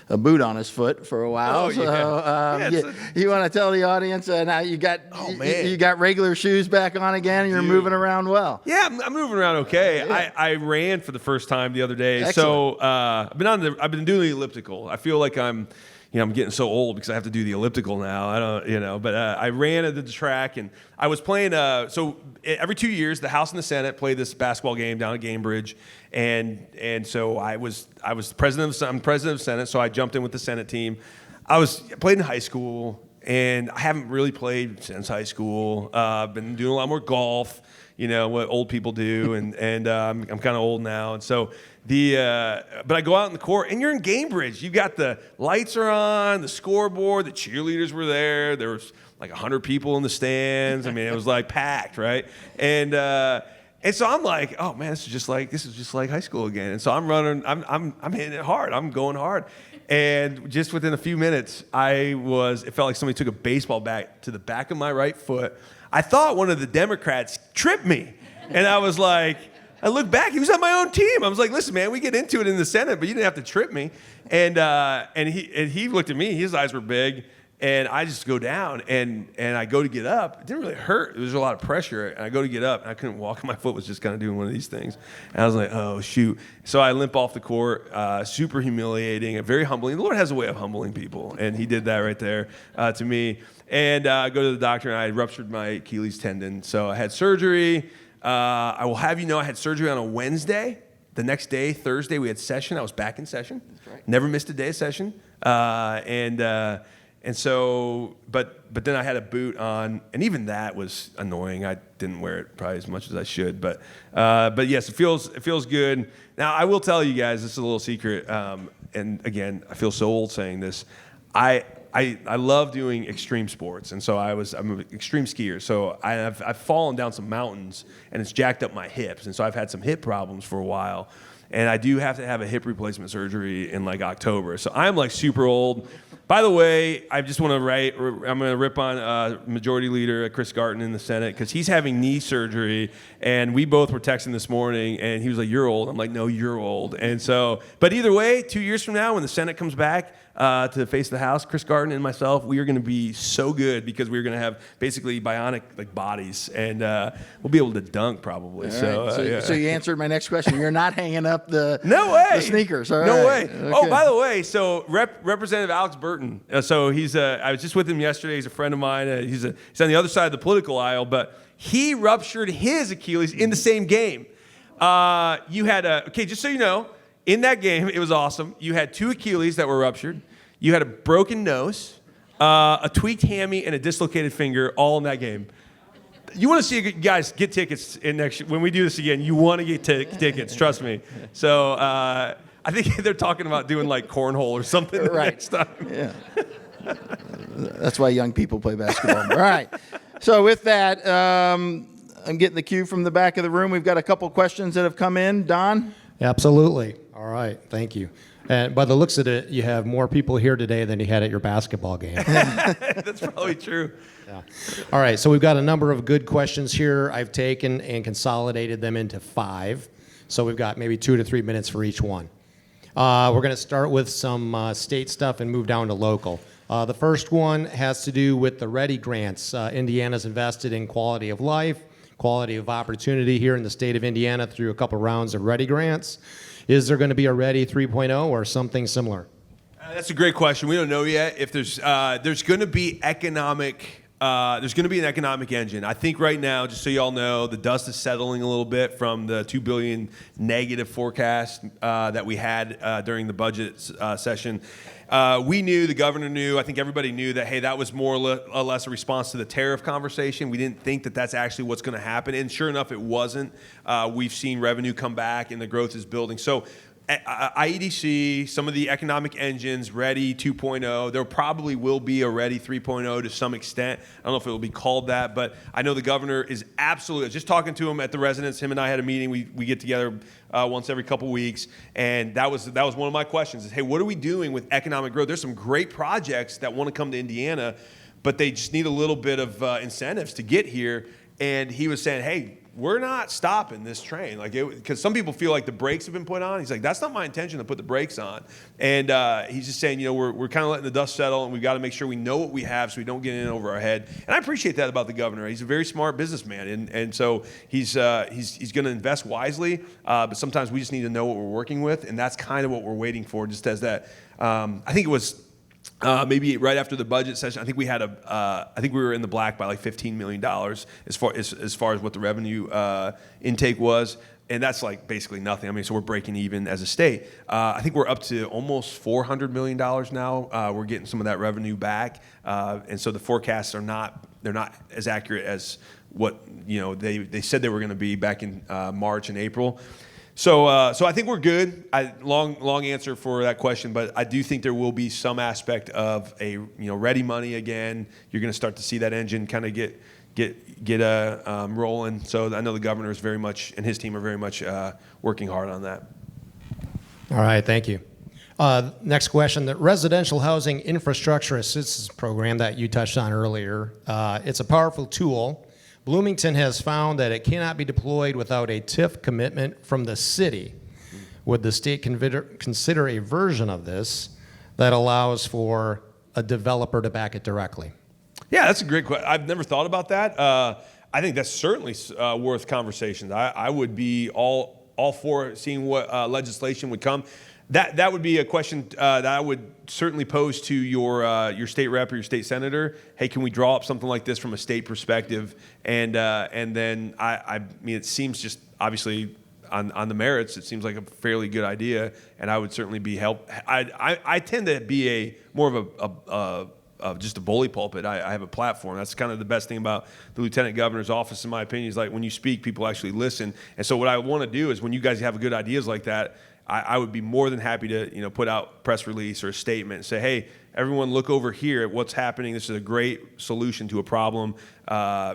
B: a boot on his foot for a while.
A: Oh, yeah.
B: So you want to tell the audience now you got you got regular shoes back on again, and you're moving around well.
A: Yeah, I'm moving around okay. Yeah. I ran for the first time the other day.
B: Excellent.
A: So I've been doing the elliptical. I feel like I'm getting so old because I have to do the elliptical now. But I ran at the track, and I was playing. So every 2 years, the House and the Senate play this basketball game down at Gamebridge, and so I'm president of the Senate, so I jumped in with the Senate team. I played in high school, and I haven't really played since high school. I've been doing a lot more golf, what old people do, and I'm kind of old now, and so but I go out in the court, and you're in Gamebridge. You got the lights are on, the scoreboard, the cheerleaders were there. There was like 100 people in the stands. I mean, it was like packed, right? And so I'm like, oh man, this is just like high school again. And so I'm running, I'm hitting it hard. I'm going hard. And just within a few minutes, it felt like somebody took a baseball bat to the back of my right foot. I thought one of the Democrats tripped me. And I was like, I looked back, he was on my own team. I was like, listen, man, we get into it in the Senate, but you didn't have to trip me. And he looked at me, his eyes were big. And I just go down, and I go to get up. It didn't really hurt. There was a lot of pressure. And I go to get up, and I couldn't walk. My foot was just kind of doing one of these things. And I was like, oh, shoot. So I limp off the court, super humiliating, very humbling. The Lord has a way of humbling people, and he did that right there to me. And I go to the doctor, and I ruptured my Achilles tendon. So I had surgery. I will have you know I had surgery on a Wednesday. The next day, Thursday, we had session. I was back in session. That's right. Never missed a day of session. And so, but then I had a boot on, and even that was annoying. I didn't wear it probably as much as I should, but yes, it feels good. Now I will tell you guys, this is a little secret, and again, I feel so old saying this. I love doing extreme sports, and so I'm an extreme skier. So I've fallen down some mountains, and it's jacked up my hips, and so I've had some hip problems for a while. And I do have to have a hip replacement surgery in like October. So I'm like super old. By the way, I just want to I'm going to rip on Majority Leader Chris Garton in the Senate because he's having knee surgery. And we both were texting this morning, and he was like, you're old. I'm like, no, you're old. And so, but either way, 2 years from now, when the Senate comes back to face the House, Chris Garton and myself, we are going to be so good because we're going to have basically bionic like bodies, and we'll be able to dunk probably.
B: So you answered my next question. You're not hanging up the sneakers. All
A: no
B: right.
A: way.
B: Okay.
A: Oh, by the way, so Representative Alex Burton. So he's I was just with him yesterday. He's a friend of mine. He's on the other side of the political aisle, but he ruptured his Achilles in the same game. You had just so you know, in that game, it was awesome. You had 2 Achilles that were ruptured. You had a broken nose, a tweaked hammy, and a dislocated finger all in that game. You want to see guys get tickets when we do this again. You want to get tickets, trust me. So I think they're talking about doing like cornhole or something next time.
B: Yeah. That's why young people play basketball. All right. So with that, I'm getting the cue from the back of the room. We've got a couple questions that have come in. Don?
C: Absolutely. All right. Thank you. And by the looks of it, you have more people here today than you had at your basketball game.
A: That's probably true.
C: Yeah. All right. So we've got a number of good questions here. I've taken and consolidated them into 5. So we've got maybe 2 to 3 minutes for each one. We're going to start with some state stuff and move down to local. The first one has to do with the READY grants. Indiana's invested in quality of life, quality of opportunity here in the state of Indiana through a couple rounds of READY grants. Is there going to be a READY 3.0 or something similar?
A: That's a great question. We don't know yet if there's going to be there's going to be an economic engine. I think right now, just so you all know, the dust is settling a little bit from the $2 billion negative forecast that we had during the budget session. We knew, the governor knew, I think everybody knew that, hey, that was more or less a response to the tariff conversation. We didn't think that that's actually what's going to happen. And sure enough, it wasn't. We've seen revenue come back and the growth is building. So IEDC, some of the economic engines, READY 2.0, there probably will be a READY 3.0 to some extent. I don't know if it will be called that, but I know the governor is absolutely, just talking to him at the residence, him and I had a meeting, we get together once every couple weeks, and that was one of my questions is, hey, what are we doing with economic growth? There's some great projects that want to come to Indiana, but they just need a little bit of incentives to get here, and he was saying, hey, we're not stopping this train, because some people feel like the brakes have been put on. He's like, that's not my intention to put the brakes on. And he's just saying, we're kind of letting the dust settle, and we've got to make sure we know what we have so we don't get in over our head. And I appreciate that about the governor. He's a very smart businessman, and so he's going to invest wisely. But sometimes we just need to know what we're working with, and that's kind of what we're waiting for. Just as that, I think it was maybe right after the budget session, I think we had I think we were in the black by like $15 million as far as what the revenue intake was. And that's like basically nothing. I mean, so we're breaking even as a state. I think we're up to almost $400 million now. We're getting some of that revenue back. And so the forecasts they're not as accurate as what, they said they were going to be back in March and April. So I think we're good. Long answer for that question, but I do think there will be some aspect of a ready money again. You're going to start to see that engine kind of get rolling. So I know the governor is very much, and his team are very much working hard on that.
C: All right, thank you. Next question, the Residential Housing Infrastructure Assistance Program that you touched on earlier, it's a powerful tool. Bloomington has found that it cannot be deployed without a TIF commitment from the city. Would the state consider a version of this that allows for a developer to back it directly?
A: Yeah, that's a great question. I've never thought about that. I think that's certainly worth conversations. I would be all for seeing what legislation would come. That would be a question that I would certainly pose to your state rep or your state senator. Hey, can we draw up something like this from a state perspective? And then I mean, it seems just obviously on the merits, it seems like a fairly good idea, and I would certainly be help. I tend to be more of just a bully pulpit. I have a platform. That's kind of the best thing about the lieutenant governor's office, in my opinion, is like when you speak, people actually listen. And so what I want to do is when you guys have good ideas like that, I would be more than happy to put out press release or a statement and say, hey, everyone look over here at what's happening. This is a great solution to a problem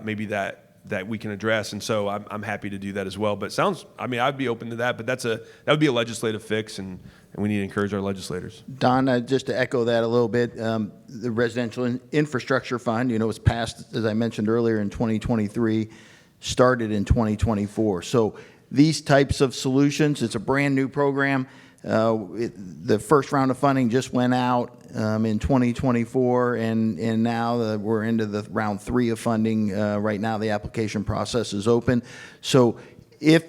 A: maybe that we can address. And so I'm happy to do that as well. But I'd be open to that, but that would be a legislative fix, and we need to encourage our legislators.
B: Don, just to echo that a little bit, the Residential Infrastructure Fund, was passed, as I mentioned earlier, in 2023, started in 2024. So these types of solutions, it's a brand new program. The first round of funding just went out in 2024, and now we're into the round 3 of funding. Right now, the application process is open. So if,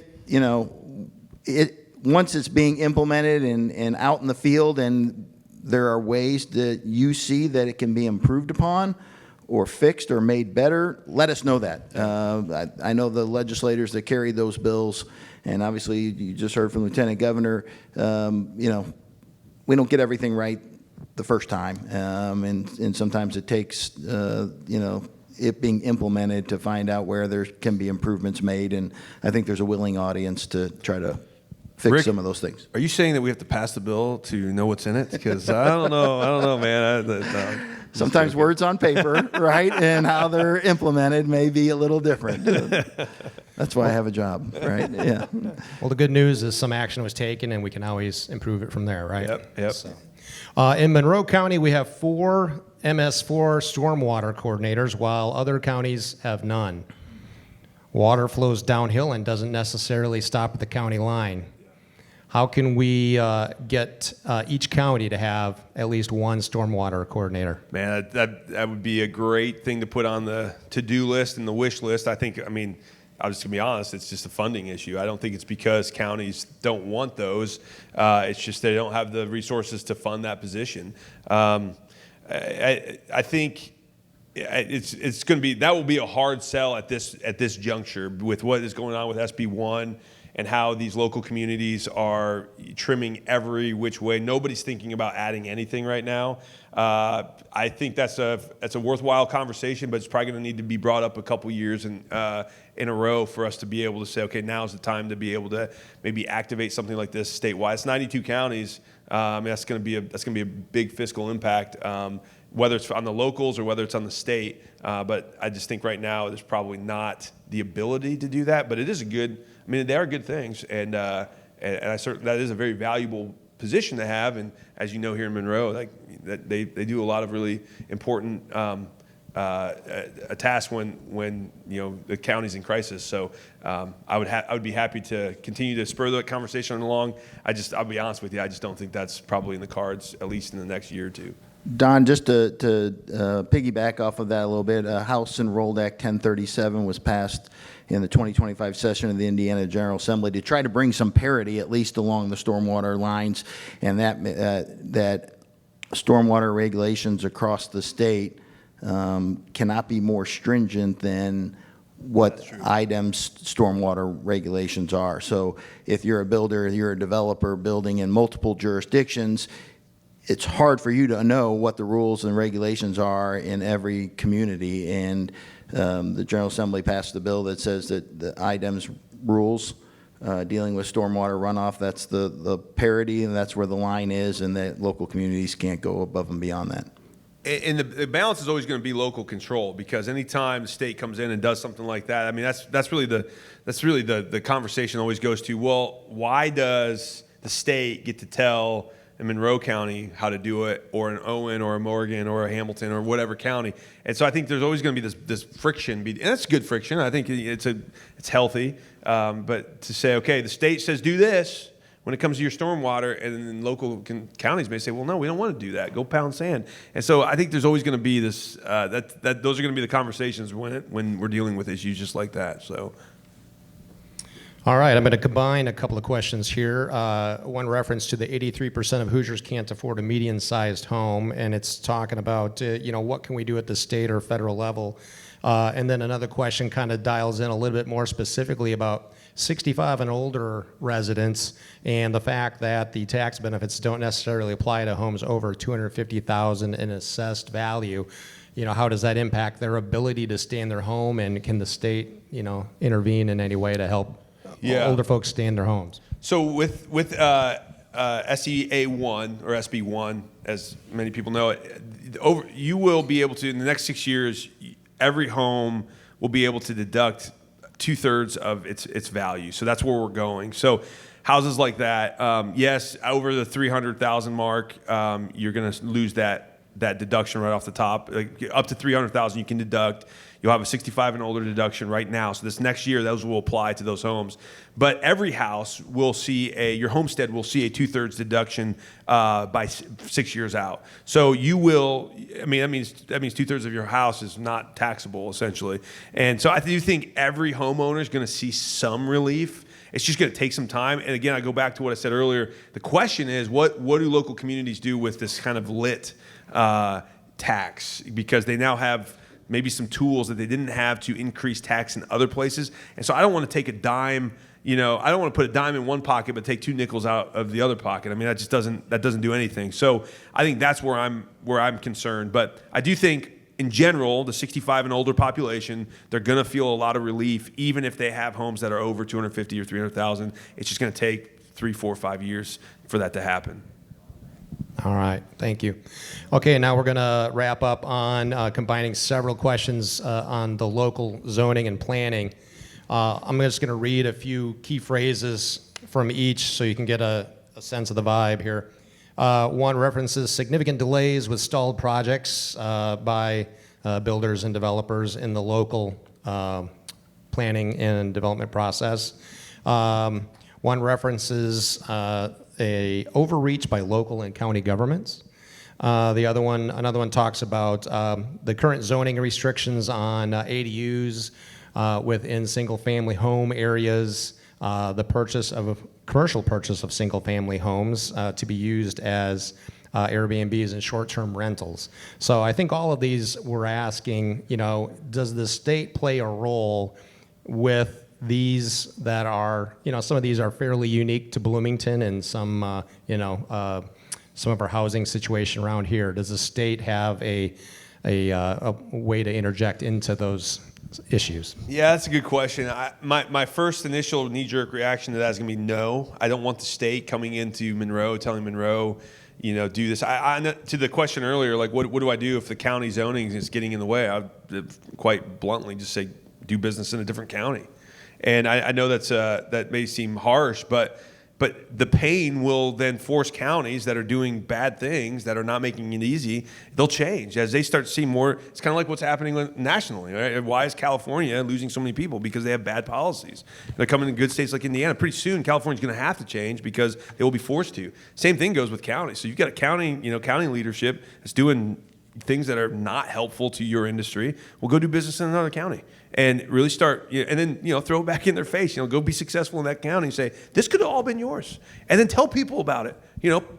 B: once it's being implemented and out in the field, and there are ways that you see that it can be improved upon or fixed or made better, let us know that. I know the legislators that carry those bills, and obviously you just heard from Lieutenant Governor, we don't get everything right the first time, and sometimes it takes, it being implemented to find out where there can be improvements made, and I think there's a willing audience to try to fix
A: Rick,
B: some of those things.
A: Are you saying that we have to pass the bill to know what's in it? Because I don't know, man.
B: Sometimes words on paper, right, and how they're implemented may be a little different. That's why I have a job, right? Yeah.
C: Well, the good news is some action was taken, and we can always improve it from there, right?
A: Yep.
C: So, in Monroe County, we have 4 MS4 stormwater coordinators, while other counties have none. Water flows downhill and doesn't necessarily stop at the county line. How can we get each county to have at least one stormwater coordinator?
A: Man, that would be a great thing to put on the to-do list and the wish list. I was just going to be honest, it's just a funding issue. I don't think it's because counties don't want those. It's just they don't have the resources to fund that position. I think it's going to be, that will be a hard sell at this juncture with what is going on with SB 1 and how these local communities are trimming every which way. Nobody's thinking about adding anything right now. I think that's a worthwhile conversation, but it's probably going to need to be brought up a couple years in a row for us to be able to say, okay, now's the time to be able to maybe activate something like this statewide. It's 92 counties. That's going to be a big fiscal impact, whether it's on the locals or whether it's on the state. But I just think right now there's probably not the ability to do that. But it is they are good things, and I certainly, that is a very valuable position to have. And as you know, here in Monroe, they do a lot of really important tasks when the county's in crisis. So I would be happy to continue to spur that conversation along. I'll be honest with you, I just don't think that's probably in the cards, at least in the next year or two.
B: Don, just to piggyback off of that a little bit, House Enrolled Act 1037 was passed in the 2025 session of the Indiana General Assembly to try to bring some parity, at least along the stormwater lines, and that stormwater regulations across the state cannot be more stringent than what items stormwater regulations are. So if you're a builder, you're a developer building in multiple jurisdictions, it's hard for you to know what the rules and regulations are in every community. And the General Assembly passed a bill that says that the items rules dealing with stormwater runoff, that's the parity, and that's where the line is, and that local communities can't go above and beyond that.
A: And the balance is always going to be local control, because anytime the state comes in and does something like that, I mean, that's really the conversation always goes to, well, why does the state get to tell in Monroe County how to do it, or an Owen or a Morgan or a Hamilton or whatever county? And so I think there's always going to be this friction, and that's good friction. I think it's healthy, but to say, okay, the state says do this when it comes to your stormwater, and then local counties may say, well, no, we don't want to do that. Go pound sand. And so I think there's always going to be this, those are going to be the conversations when we're dealing with issues just like that. So.
C: All right, I'm going to combine a couple of questions here. One reference to the 83% of Hoosiers can't afford a median-sized home, and it's talking about, what can we do at the state or federal level? And then another question kind of dials in a little bit more specifically about 65 and older residents, and the fact that the tax benefits don't necessarily apply to homes over $250,000 in assessed value. How does that impact their ability to stay in their home, and can the state, intervene in any way to help older folks stay in their homes?
A: So with SEA1 or SB1, as many people know it, you will be able to, in the next 6 years, every home will be able to deduct 2/3 of its value. So that's where we're going. So houses like that, yes, over the 300,000 mark, you're going to lose that deduction right off the top. Like, up to 300,000 you can deduct. You'll have a 65 and older deduction right now. So this next year, those will apply to those homes. But every house will see your homestead will see a 2/3 deduction by 6 years out. So you will, that means 2/3 of your house is not taxable, essentially. And so I do think every homeowner is going to see some relief. It's just going to take some time. And again, I go back to what I said earlier. The question is, what do local communities do with this kind of lit tax? Because they now have maybe some tools that they didn't have to increase tax in other places. And so I don't want to take a dime, I don't want to put a dime in one pocket but take 2 nickels out of the other pocket. I mean, that doesn't do anything. So I think that's where I'm concerned. But I do think in general, the 65 and older population, they're going to feel a lot of relief, even if they have homes that are over 250 or 300,000. It's just going to take 3, 4, 5 years for that to happen.
C: All right, thank you. Okay, now we're going to wrap up on combining several questions on the local zoning and planning. I'm just going to read a few key phrases from each so you can get a sense of the vibe here. One references significant delays with stalled projects by builders and developers in the local planning and development process. One references a overreach by local and county governments. Another one talks about the current zoning restrictions on ADUs within single-family home areas, the commercial purchase of single-family homes to be used as Airbnbs and short-term rentals. So I think all of these we're asking, does the state play a role with these that are, some of these are fairly unique to Bloomington, and some, some of our housing situation around here. Does the state have a way to interject into those issues?
A: Yeah, that's a good question. My first initial knee-jerk reaction to that is going to be no. I don't want the state coming into Monroe, telling Monroe, do this. To the question earlier, like, what do I do if the county zoning is getting in the way? I'd quite bluntly just say, do business in a different county. And I know that may seem harsh, but the pain will then force counties that are doing bad things, that are not making it easy, they'll change as they start to see more. It's kind of like what's happening nationally. Right? Why is California losing so many people? Because they have bad policies. They're coming to good states like Indiana. Pretty soon, California's going to have to change because they will be forced to. Same thing goes with counties. So you've got a county leadership that's doing things that are not helpful to your industry, well, go do business in another county and really start, and then, throw it back in their face, go be successful in that county and say, this could have all been yours. And then tell people about it.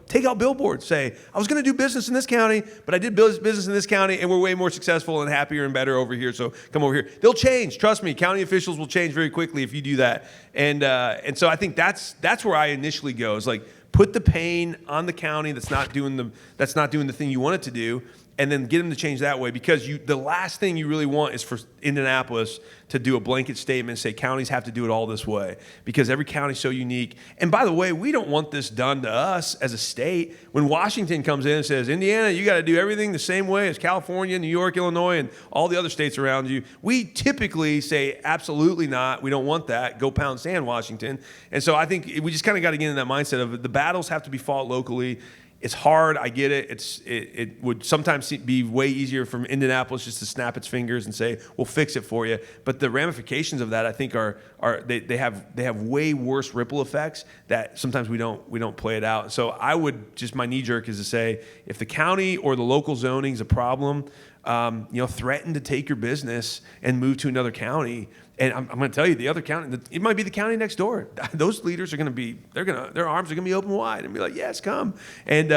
A: Take out billboards, say, I was going to do business in this county, but I did business in this county and we're way more successful and happier and better over here. So come over here. They'll change. Trust me, county officials will change very quickly if you do that. And so I think that's where I initially go, is like, put the pain on the county that's not doing the thing you want it to do, and then get them to change that way, because the last thing you really want is for Indianapolis to do a blanket statement and say counties have to do it all this way, because every county's so unique. And by the way, we don't want this done to us as a state. When Washington comes in and says, Indiana, you got to do everything the same way as California, New York, Illinois, and all the other states around you, we typically say, absolutely not. We don't want that. Go pound sand, Washington. And so I think we just kind of got to get in that mindset of the battles have to be fought locally. It's hard. I get it. It would sometimes be way easier from Indianapolis just to snap its fingers and say, we'll fix it for you. But the ramifications of that, I think, they have way worse ripple effects that sometimes we don't play it out. So I would just, my knee jerk is to say, if the county or the local zoning is a problem, threaten to take your business and move to another county. And I'm going to tell you, the other county, it might be the county next door. Those leaders are going to be, their arms are going to be open wide and be like, yes, come. And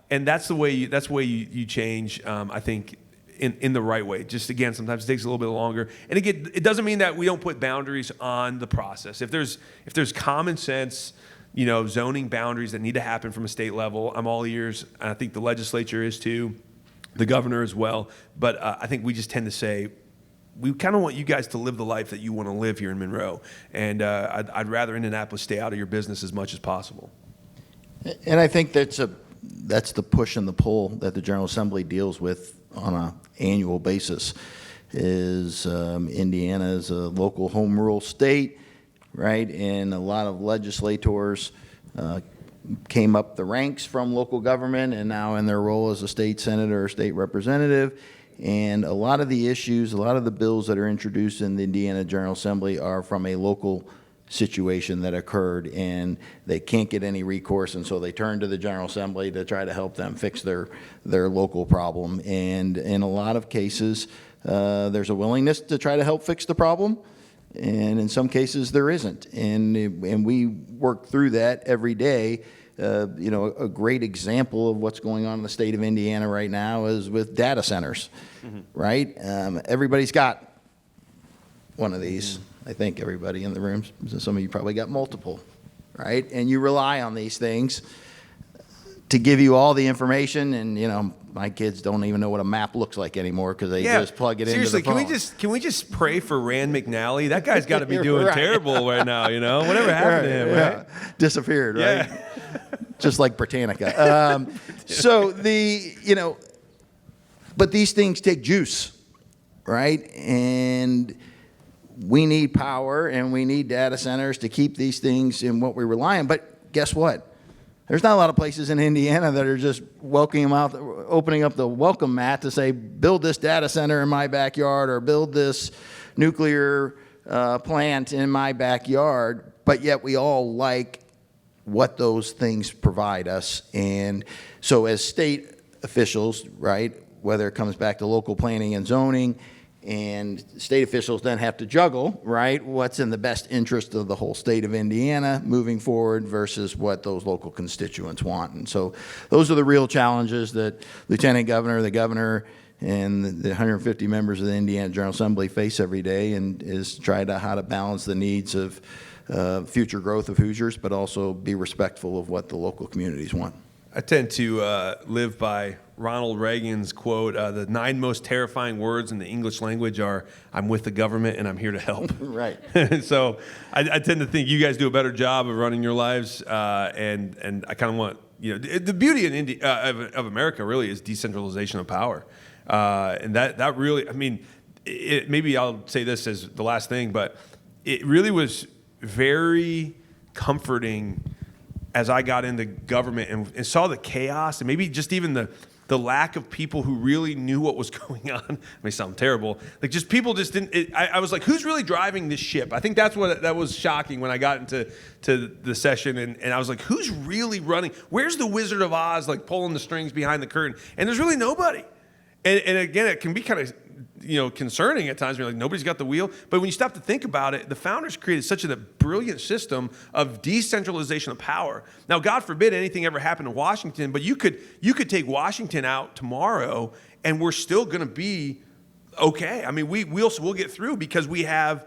A: that's the way you change. I think in the right way. Just again, sometimes it takes a little bit longer. And again, it doesn't mean that we don't put boundaries on the process. If there's common sense, zoning boundaries that need to happen from a state level, I'm all ears. And I think the legislature is too, the governor as well. But I think we just tend to say, we kind of want you guys to live the life that you want to live here in Monroe. And I'd rather Indianapolis stay out of your business as much as possible.
B: And I think that's the push and the pull that the General Assembly deals with on an annual basis. Is Indiana is a local home rule state, right? And a lot of legislators came up the ranks from local government and now in their role as a state senator or state representative. And a lot of the issues, a lot of the bills that are introduced in the Indiana General Assembly are from a local situation that occurred, and they can't get any recourse, and so they turn to the General Assembly to try to help them fix their local problem. And in a lot of cases, there's a willingness to try to help fix the problem, and in some cases there isn't. And we work through that every day. A great example of what's going on in the state of Indiana right now is with data centers, right? Everybody's got one of these. I think everybody in the room, some of you probably got multiple, right? And you rely on these things to give you all the information. And, my kids don't even know what a map looks like anymore because they just plug it into the phone.
A: Seriously, can we just pray for Rand McNally? That guy's got to be doing terrible right now, Whatever happened to him, right?
B: Disappeared, right?
A: Yeah.
B: Just like Britannica. But these things take juice, right? And we need power and we need data centers to keep these things in what we rely on. But guess what? There's not a lot of places in Indiana that are just opening up the welcome mat to say, build this data center in my backyard or build this nuclear plant in my backyard. But yet we all like what those things provide us. And so as state officials, right, whether it comes back to local planning and zoning, and state officials then have to juggle, right, what's in the best interest of the whole state of Indiana moving forward versus what those local constituents want. And so those are the real challenges that Lieutenant Governor, the governor, and the 150 members of the Indiana General Assembly face every day, and is try to how to balance the needs of future growth of Hoosiers, but also be respectful of what the local communities want.
A: I tend to live by Ronald Reagan's quote, the 9 most terrifying words in the English language are, I'm with the government and I'm here to help.
B: Right.
A: So I tend to think you guys do a better job of running your lives, and I kind of want, the beauty of America really is decentralization of power. And that really, maybe I'll say this as the last thing, but it really was very comforting as I got into government and saw the chaos and maybe just even the lack of people who really knew what was going on. It may sound terrible. Like just people just didn't, I was like, who's really driving this ship? I think that was shocking when I got into the session and I was like, who's really running? Where's the Wizard of Oz like pulling the strings behind the curtain? And there's really nobody. And again, it can be kind of concerning at times. You're like, nobody's got the wheel. But when you stop to think about it, the founders created such a brilliant system of decentralization of power. Now, God forbid anything ever happened in Washington, but you could take Washington out tomorrow, and we're still going to be okay. I mean, we'll get through because we have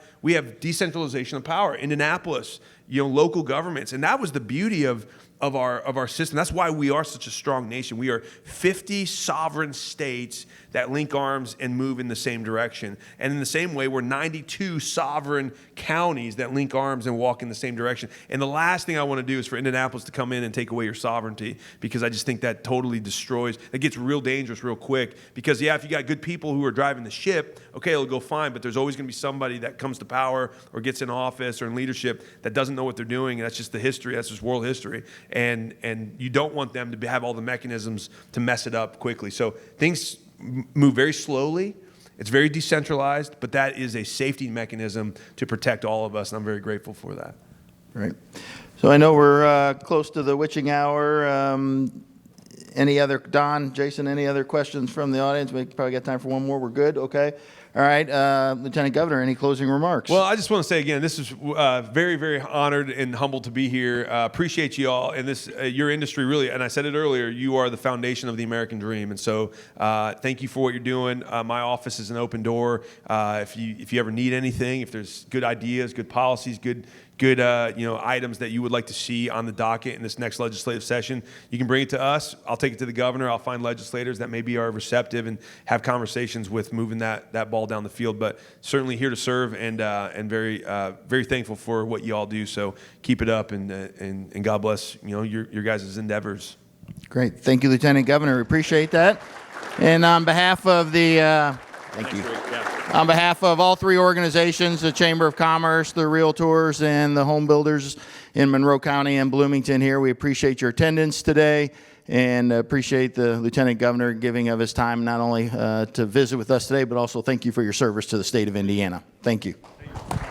A: decentralization of power. Indianapolis, local governments, and that was the beauty of our system. That's why we are such a strong nation. We are 50 sovereign states that link arms and move in the same direction. And in the same way, we're 92 sovereign counties that link arms and walk in the same direction. And the last thing I want to do is for Indianapolis to come in and take away your sovereignty, because I just think that totally destroys. It gets real dangerous real quick, because if you got good people who are driving the ship, okay, it'll go fine, but there's always going to be somebody that comes to power or gets in office or in leadership that doesn't know what they're doing, and that's just the history. That's just world history. And you don't want them to have all the mechanisms to mess it up quickly. So things move very slowly. It's very decentralized, but that is a safety mechanism to protect all of us, and I'm very grateful for that.
B: Right. So I know we're close to the witching hour. Don, Jason, any other questions from the audience? We probably got time for one more. We're good? Okay. All right. Lieutenant Governor, any closing remarks?
A: Well, I just want to say again, this is very, very honored and humbled to be here. Appreciate you all. And this, your industry really, and I said it earlier, you are the foundation of the American dream. And so thank you for what you're doing. My office is an open door. If you ever need anything, if there's good ideas, good policies, good items that you would like to see on the docket in this next legislative session, you can bring it to us. I'll take it to the governor. I'll find legislators that maybe are receptive and have conversations with moving that ball down the field. But certainly here to serve, and very very thankful for what you all do. So keep it up, and God bless your guys' endeavors.
B: Great. Thank you, Lieutenant Governor. We appreciate that. And on behalf of the thank you. On behalf of all three organizations, the Chamber of Commerce, the Realtors, and the home builders in Monroe County and Bloomington here, we appreciate your attendance today, and appreciate the Lieutenant Governor giving of his time not only to visit with us today, but also thank you for your service to the state of Indiana. Thank you.